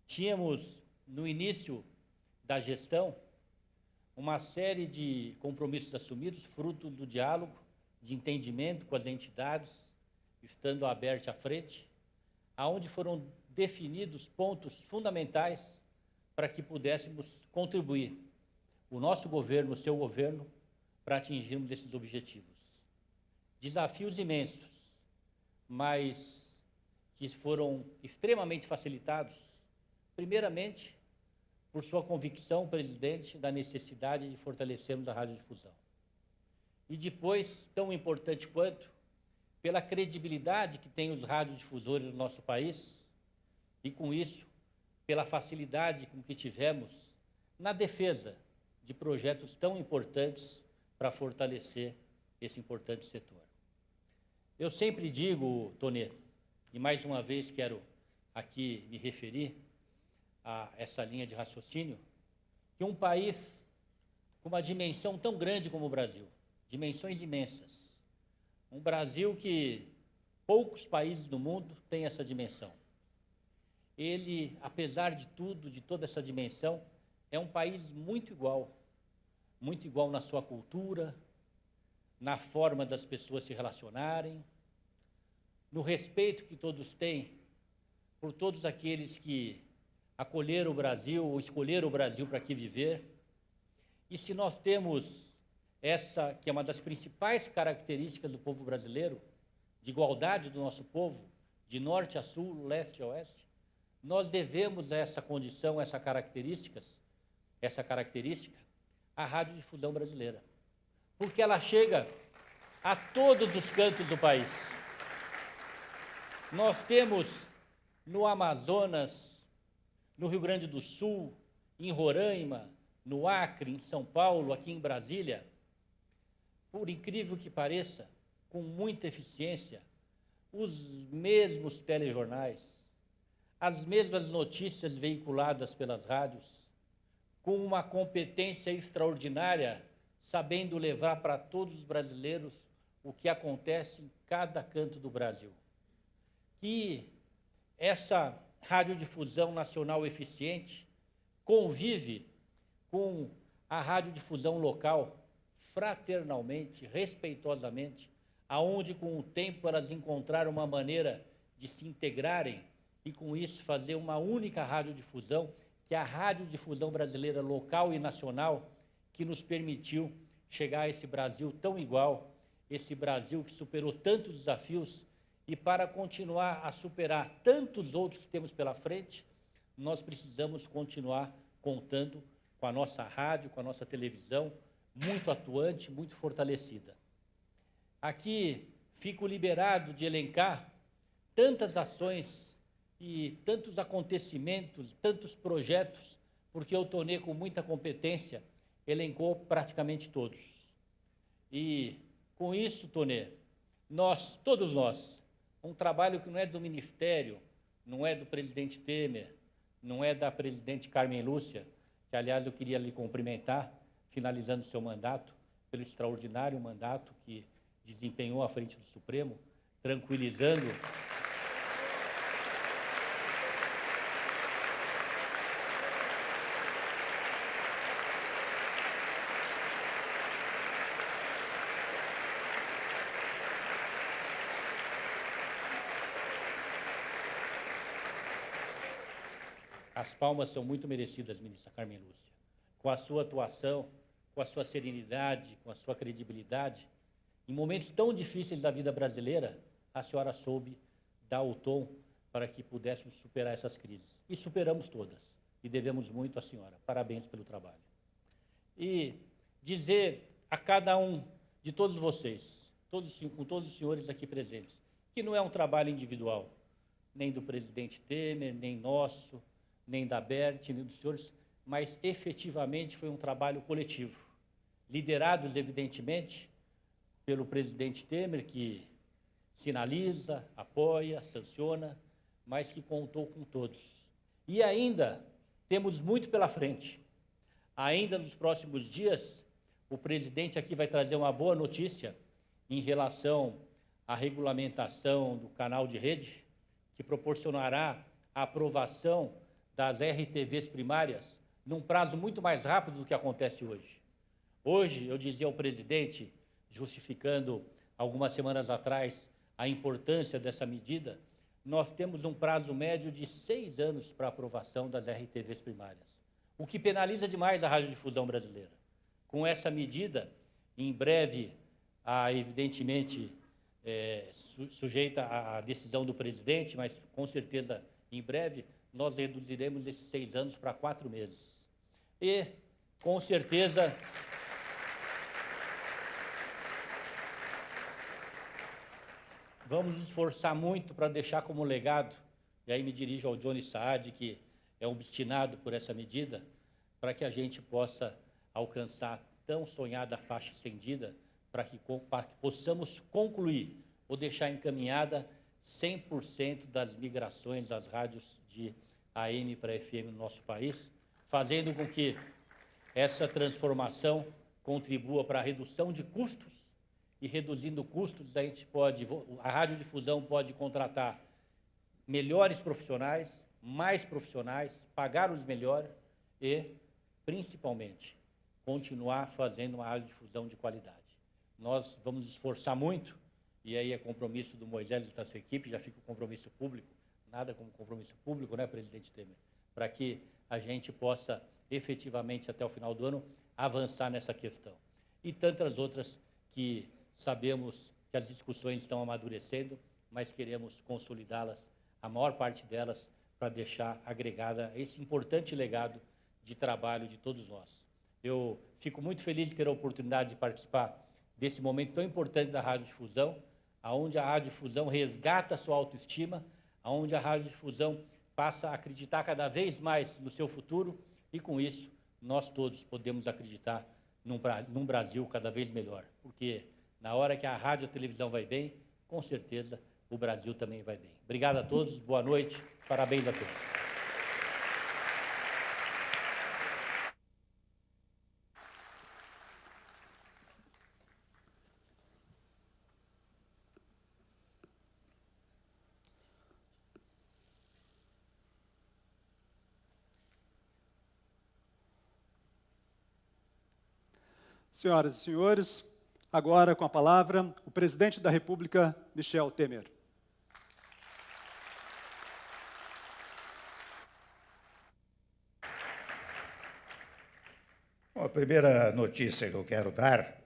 Tínhamos, no início da gestão, uma série de compromissos assumidos, fruto do diálogo, de entendimento com as entidades, estando a ABERT à frente, aonde foram definidos pontos fundamentais para que pudéssemos contribuir, o nosso governo, o seu governo, para atingirmos esses objetivos. Desafios imensos, mas que foram extremamente facilitados, primeiramente, por sua convicção, presidente, da necessidade de fortalecermos a radiodifusão. E depois, tão importante quanto, pela credibilidade que têm os radiodifusores no nosso país e, com isso, pela facilidade com que tivemos na defesa de projetos tão importantes para fortalecer esse importante setor. Eu sempre digo, Tonê, e mais uma vez quero aqui me referir a essa linha de raciocínio, que um país com uma dimensão tão grande como o Brasil, dimensões imensas, um Brasil que poucos países do mundo têm essa dimensão. Ele, apesar de tudo, de toda essa dimensão, é um país muito igual na sua cultura, na forma das pessoas se relacionarem, no respeito que todos têm por todos aqueles que acolheram o Brasil ou escolheram o Brasil para aqui viver. E se nós temos essa, que é uma das principais características do povo brasileiro, de igualdade do nosso povo, de norte a sul, leste a oeste, nós devemos essa condição, essa característica à radiodifusão brasileira, porque ela chega a todos os cantos do país. Nós temos no Amazonas, no Rio Grande do Sul, em Roraima, no Acre, em São Paulo, aqui em Brasília, por incrível que pareça, com muita eficiência, os mesmos telejornais, as mesmas notícias veiculadas pelas rádios, com uma competência extraordinária, sabendo levar para todos os brasileiros o que acontece em cada canto do Brasil. E essa radiodifusão nacional eficiente convive com a radiodifusão local, fraternalmente, respeitosamente, aonde com o tempo elas encontraram uma maneira de se integrarem e com isso fazer uma única radiodifusão, que é a radiodifusão brasileira local e nacional, que nos permitiu chegar a esse Brasil tão igual, esse Brasil que superou tantos desafios, e para continuar a superar tantos outros que temos pela frente, nós precisamos continuar contando com a nossa rádio, com a nossa televisão, muito atuante, muito fortalecida. Aqui fico liberado de elencar tantas ações e tantos acontecimentos, tantos projetos, porque o Tonê, com muita competência, elencou praticamente todos. E, com isso, Tonê, todos nós, um trabalho que não é do Ministério, não é do presidente Temer, não é da presidente Carmen Lúcia, que, aliás, eu queria lhe cumprimentar, finalizando o seu mandato, pelo extraordinário mandato que desempenhou à frente do Supremo, tranquilizando as palmas são muito merecidas, ministra Carmen Lúcia. Com a sua atuação, com a sua serenidade, com a sua credibilidade, em momentos tão difíceis da vida brasileira, a senhora soube dar o tom para que pudéssemos superar essas crises. E superamos todas. E devemos muito à senhora. Parabéns pelo trabalho. E dizer a cada um de todos vocês, com todos os senhores aqui presentes, que não é um trabalho individual, nem do presidente Temer, nem nosso, nem da Bert, nem dos senhores, mas efetivamente foi um trabalho coletivo, liderados, evidentemente, pelo presidente Temer, que sinaliza, apoia, sanciona, mas que contou com todos. E ainda temos muito pela frente. Ainda nos próximos dias, o presidente aqui vai trazer uma boa notícia em relação à regulamentação do canal de rede, que proporcionará a aprovação das RTVs primárias num prazo muito mais rápido do que acontece hoje. Hoje, eu dizia ao presidente, justificando algumas semanas atrás a importância dessa medida, nós temos um prazo médio de 6 anos para a aprovação das RTVs primárias, o que penaliza demais a radiodifusão brasileira. Com essa medida, em breve, evidentemente, sujeita à decisão do presidente, mas com certeza em breve, nós reduziremos esses 6 anos para 4 meses. E, com certeza, vamos nos esforçar muito para deixar como legado, e aí me dirijo ao Johnny Saad, que é obstinado por essa medida, para que a gente possa alcançar tão sonhada faixa estendida, para que possamos concluir ou deixar encaminhada 100% das migrações das rádios de AM para FM no nosso país, fazendo com que essa transformação contribua para a redução de custos, e reduzindo custos, a radiodifusão pode contratar melhores profissionais, mais profissionais, pagar os melhores e, principalmente, continuar fazendo uma radiodifusão de qualidade. Nós vamos nos esforçar muito, e aí é compromisso do Moisés e da sua equipe, já fica o compromisso público, nada como compromisso público, né, presidente Temer, para que a gente possa efetivamente, até o final do ano, avançar nessa questão. E tantas outras que sabemos que as discussões estão amadurecendo, mas queremos consolidá-las, a maior parte delas, para deixar agregada esse importante legado de trabalho de todos nós. Eu fico muito feliz de ter a oportunidade de participar desse momento tão importante da radiodifusão, onde a radiodifusão resgata a sua autoestima, onde a radiodifusão passa a acreditar cada vez mais no seu futuro e, com isso, nós todos podemos acreditar num Brasil cada vez melhor. Porque, na hora que a rádio e a televisão vai bem, com certeza, o Brasil também vai bem. Obrigado a todos, boa noite, parabéns a todos. Senhoras e senhores, agora com a palavra o presidente da República, Michel Temer. Bom, a primeira notícia que eu quero dar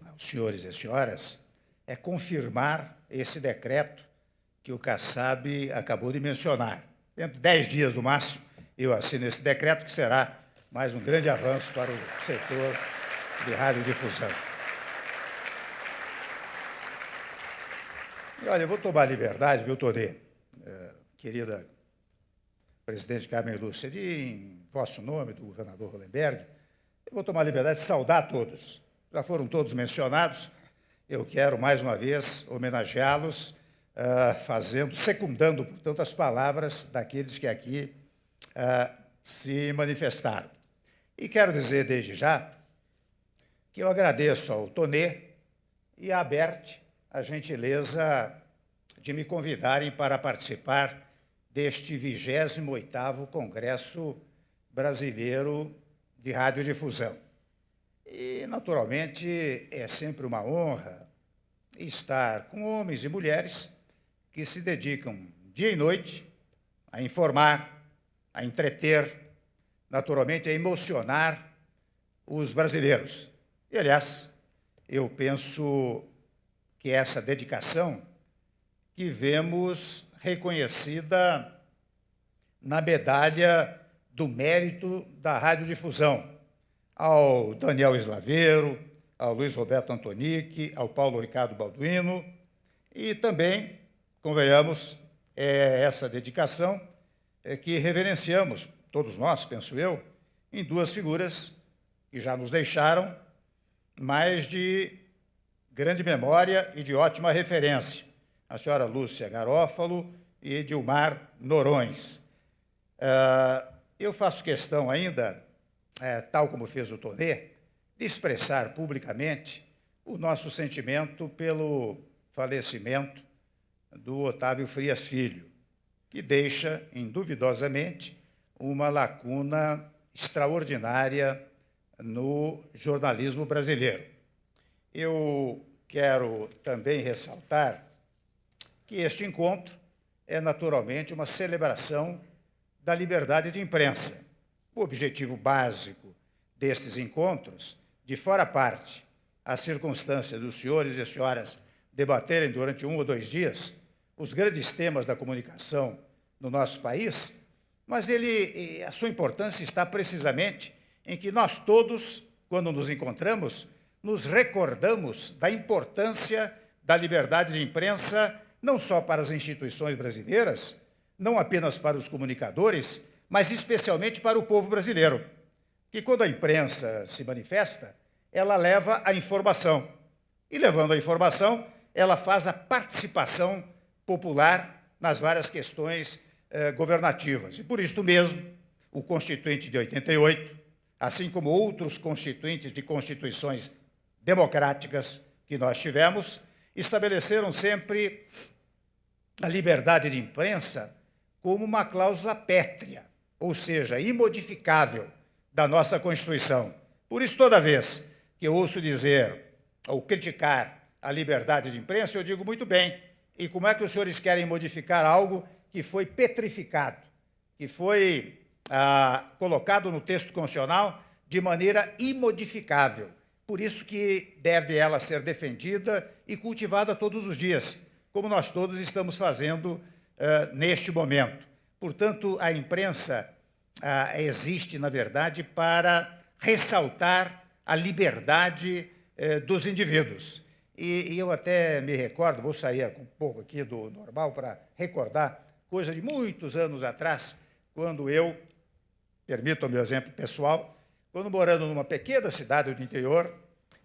aos senhores e senhoras é confirmar esse decreto que o Kassab acabou de mencionar. Dentro de 10 dias, no máximo, eu assino esse decreto, que será mais um grande avanço para o setor de radiodifusão. E, olha, eu vou tomar liberdade, viu, Tonê, querida presidente Carmen Lúcia, em vosso nome, do governador Hollenberg, eu vou tomar liberdade de saudar todos. Já foram todos mencionados, eu quero, mais uma vez, homenageá-los, secundando, portanto, as palavras daqueles que aqui se manifestaram. E quero dizer, desde já, que eu agradeço ao Tonê e à Bert a gentileza de me convidarem para participar deste 28º Congresso Brasileiro de Radiodifusão. E, naturalmente, é sempre uma honra estar com homens e mulheres que se dedicam dia e noite a informar, a entreter, naturalmente, a emocionar os brasileiros. E, aliás, eu penso que essa dedicação que vemos reconhecida na medalha do mérito da radiodifusão, ao Daniel Slaveiro, ao Luiz Roberto Antonic, ao Paulo Ricardo Balduino, e também, convenhamos, essa dedicação que reverenciamos, todos nós, penso eu, em duas figuras que já nos deixaram, mas de grande memória e de ótima referência, a senhora Lúcia Garófalo e Edilmar Noronha. Eu faço questão ainda, tal como fez o Tonê, de expressar publicamente o nosso sentimento pelo falecimento do Otávio Frias Filho, que deixa, induvidosamente, uma lacuna extraordinária no jornalismo brasileiro. Eu quero também ressaltar que este encontro é, naturalmente, uma celebração da liberdade de imprensa. O objetivo básico destes encontros, de fora a parte a circunstância dos senhores e senhoras debaterem durante 1 ou 2 dias os grandes temas da comunicação no nosso país, mas a sua importância está precisamente em que nós todos, quando nos encontramos, nos recordamos da importância da liberdade de imprensa, não só para as instituições brasileiras, não apenas para os comunicadores, mas especialmente para o povo brasileiro. Que quando a imprensa se manifesta, ela leva a informação. E levando a informação, ela faz a participação popular nas várias questões governativas. E por isso mesmo, o Constituinte de 88, assim como outros constituintes de constituições democráticas que nós tivemos, estabeleceram sempre a liberdade de imprensa como uma cláusula pétrea, ou seja, imodificável da nossa Constituição. Por isso, toda vez que eu ouço dizer ou criticar a liberdade de imprensa, eu digo muito bem. E como é que os senhores querem modificar algo que foi petrificado, que foi colocado no texto constitucional de maneira imodificável. Por isso que deve ela ser defendida e cultivada todos os dias, como nós todos estamos fazendo neste momento. Portanto, a imprensa existe, na verdade, para ressaltar a liberdade dos indivíduos. E eu até me recordo, vou sair um pouco aqui do normal para recordar coisa de muitos anos atrás, quando eu, permito o meu exemplo pessoal, quando morando numa pequena cidade do interior,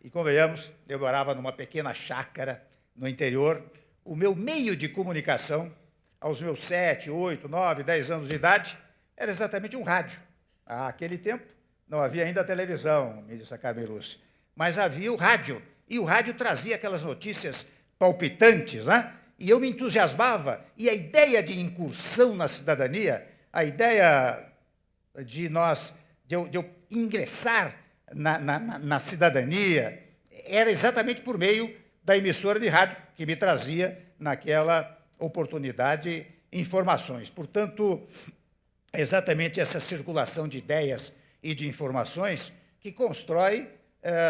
e convenhamos, eu morava numa pequena chácara no interior, o meu meio de comunicação, aos meus 7, 8, 9, 10 anos de idade, era exatamente um rádio. Naquele tempo, não havia ainda a televisão, me disse a Carmen Lúcia, mas havia o rádio, e o rádio trazia aquelas notícias palpitantes, né? E eu me entusiasmava, e a ideia de incursão na cidadania, a ideia de eu ingressar na cidadania, era exatamente por meio da emissora de rádio, que me trazia, naquela oportunidade, informações. Portanto, é exatamente essa circulação de ideias e de informações que constrói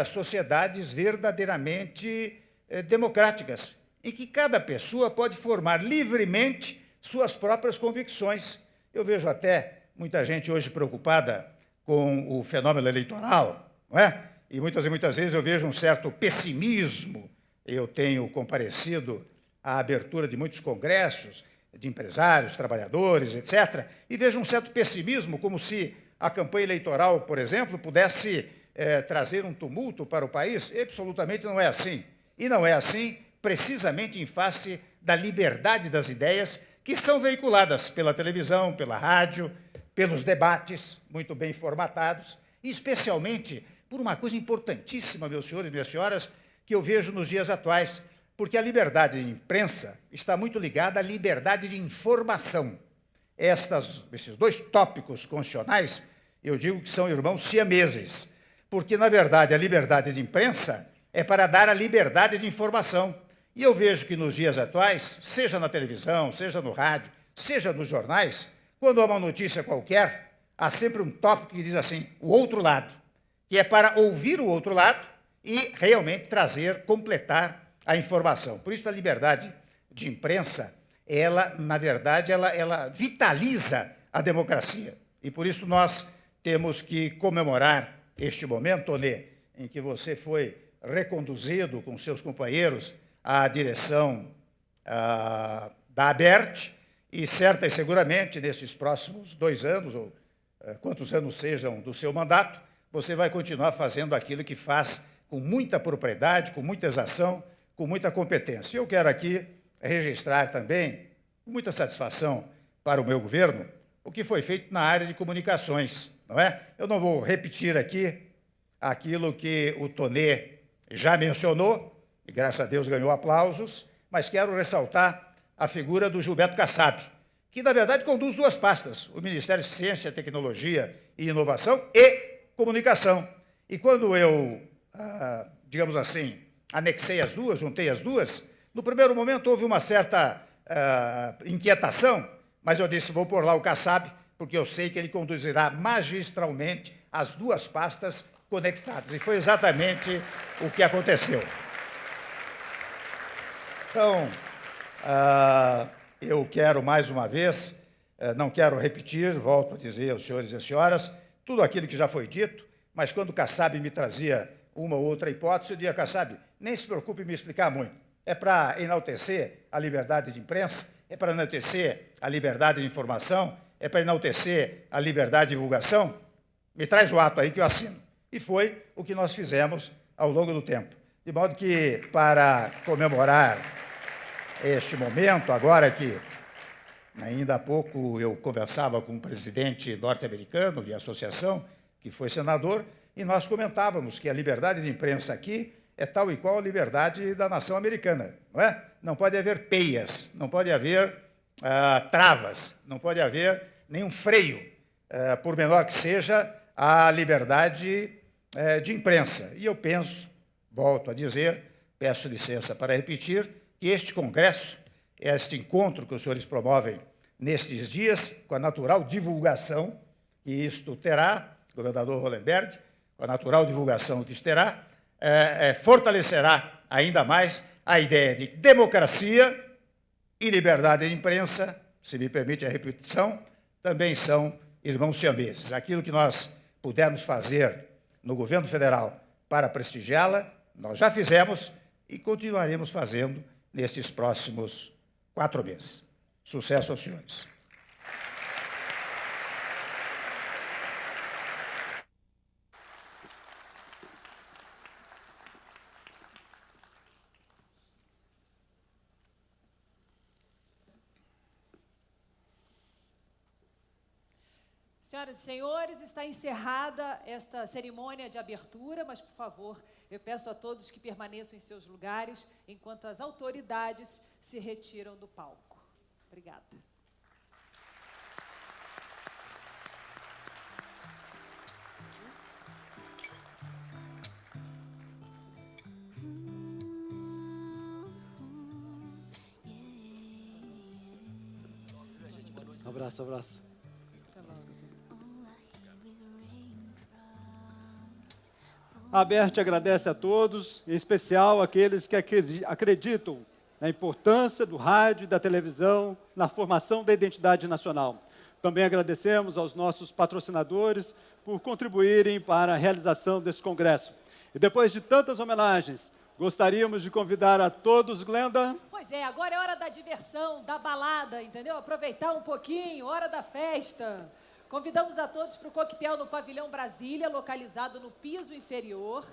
sociedades verdadeiramente democráticas, em que cada pessoa pode formar livremente suas próprias convicções. Eu vejo até muita gente hoje preocupada com o fenômeno eleitoral, não é? E muitas vezes eu vejo um certo pessimismo. Eu tenho comparecido à abertura de muitos congressos de empresários, trabalhadores, etc., e vejo um certo pessimismo, como se a campanha eleitoral, por exemplo, pudesse trazer um tumulto para o país. Absolutamente não é assim. E não é assim precisamente em face da liberdade das ideias que são veiculadas pela televisão, pela rádio, pelos debates muito bem formatados, e especialmente por uma coisa importantíssima, meus senhores e minhas senhoras, que eu vejo nos dias atuais, porque a liberdade de imprensa está muito ligada à liberdade de informação. Esses dois tópicos constitucionais, eu digo que são irmãos siameses, porque, na verdade, a liberdade de imprensa é para dar a liberdade de informação. E eu vejo que nos dias atuais, seja na televisão, seja no rádio, seja nos jornais, quando há uma notícia qualquer, há sempre um tópico que diz assim, o outro lado, que é para ouvir o outro lado e realmente trazer, completar a informação. Por isso, a liberdade de imprensa, ela, na verdade, ela vitaliza a democracia. E por isso nós temos que comemorar este momento, Tonê, em que você foi reconduzido com seus companheiros à direção da ABERT, e certa e seguramente, nesses próximos 2 anos, ou quantos anos sejam do seu mandato, você vai continuar fazendo aquilo que faz com muita propriedade, com muita exação, com muita competência. Eu quero aqui registrar também, com muita satisfação para o meu governo, o que foi feito na área de comunicações, não é? Eu não vou repetir aqui aquilo que o Tonê já mencionou, e graças a Deus ganhou aplausos, mas quero ressaltar a figura do Gilberto Kassab, que, na verdade, conduz 2 pastas, o Ministério de Ciência, Tecnologia e Inovação e Comunicação. E quando eu, digamos assim, anexei as duas, juntei as duas, no primeiro momento houve uma certa inquietação, mas eu disse, vou pôr lá o Kassab, porque eu sei que ele conduzirá magistralmente as 2 pastas conectadas. E foi exatamente o que aconteceu. Então, eu quero, mais uma vez, não quero repetir, volto a dizer aos senhores e às senhoras, tudo aquilo que já foi dito, mas quando o Kassab me trazia uma ou outra hipótese, eu dizia, Kassab, nem se preocupe em me explicar muito. É para enaltecer a liberdade de imprensa, é para enaltecer a liberdade de informação, é para enaltecer a liberdade de divulgação. Me traz o ato aí que eu assino. E foi o que nós fizemos ao longo do tempo. De modo que, para comemorar este momento, agora que ainda há pouco eu conversava com um presidente norte-americano de associação, que foi senador, e nós comentávamos que a liberdade de imprensa aqui é tal e qual a liberdade da nação americana, não é? Não pode haver peias, não pode haver travas, não pode haver nenhum freio, por menor que seja a liberdade de imprensa. E eu penso, volto a dizer, peço licença para repetir, que este congresso, este encontro que os senhores promovem nestes dias, com a natural divulgação que isto terá, governador Hollenberg, com a natural divulgação que isto terá, fortalecerá ainda mais a ideia de democracia e liberdade de imprensa, se me permite a repetição, também são irmãos siameses. Aquilo que nós pudermos fazer no governo federal para prestigiá-la, nós já fizemos e continuaremos fazendo nestes próximos 4 meses. Sucesso aos senhores. Senhoras e senhores, está encerrada esta cerimônia de abertura, mas, por favor, eu peço a todos que permaneçam em seus lugares enquanto as autoridades se retiram do palco. Obrigada. Abraço, abraço. A Abert agradece a todos, em especial aqueles que acreditam na importância do rádio e da televisão na formação da identidade nacional. Também agradecemos aos nossos patrocinadores por contribuírem para a realização desse congresso. E depois de tantas homenagens, gostaríamos de convidar a todos, Glenda... Pois é, agora é hora da diversão, da balada, entendeu? Aproveitar um pouquinho, hora da festa. Convidamos a todos para o coquetel no Pavilhão Brasília, localizado no piso inferior.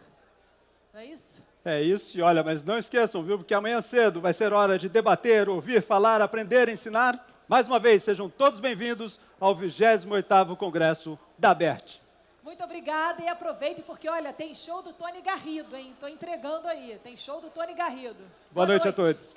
Não é isso? É isso, e olha, mas não esqueçam, viu, porque amanhã cedo vai ser hora de debater, ouvir, falar, aprender, ensinar. Mais uma vez, sejam todos bem-vindos ao 28º Congresso da Abert. Muito obrigada e aproveitem porque, olha, tem show do Tony Garrido, hein? Estou entregando aí, tem show do Tony Garrido. Boa noite a todos.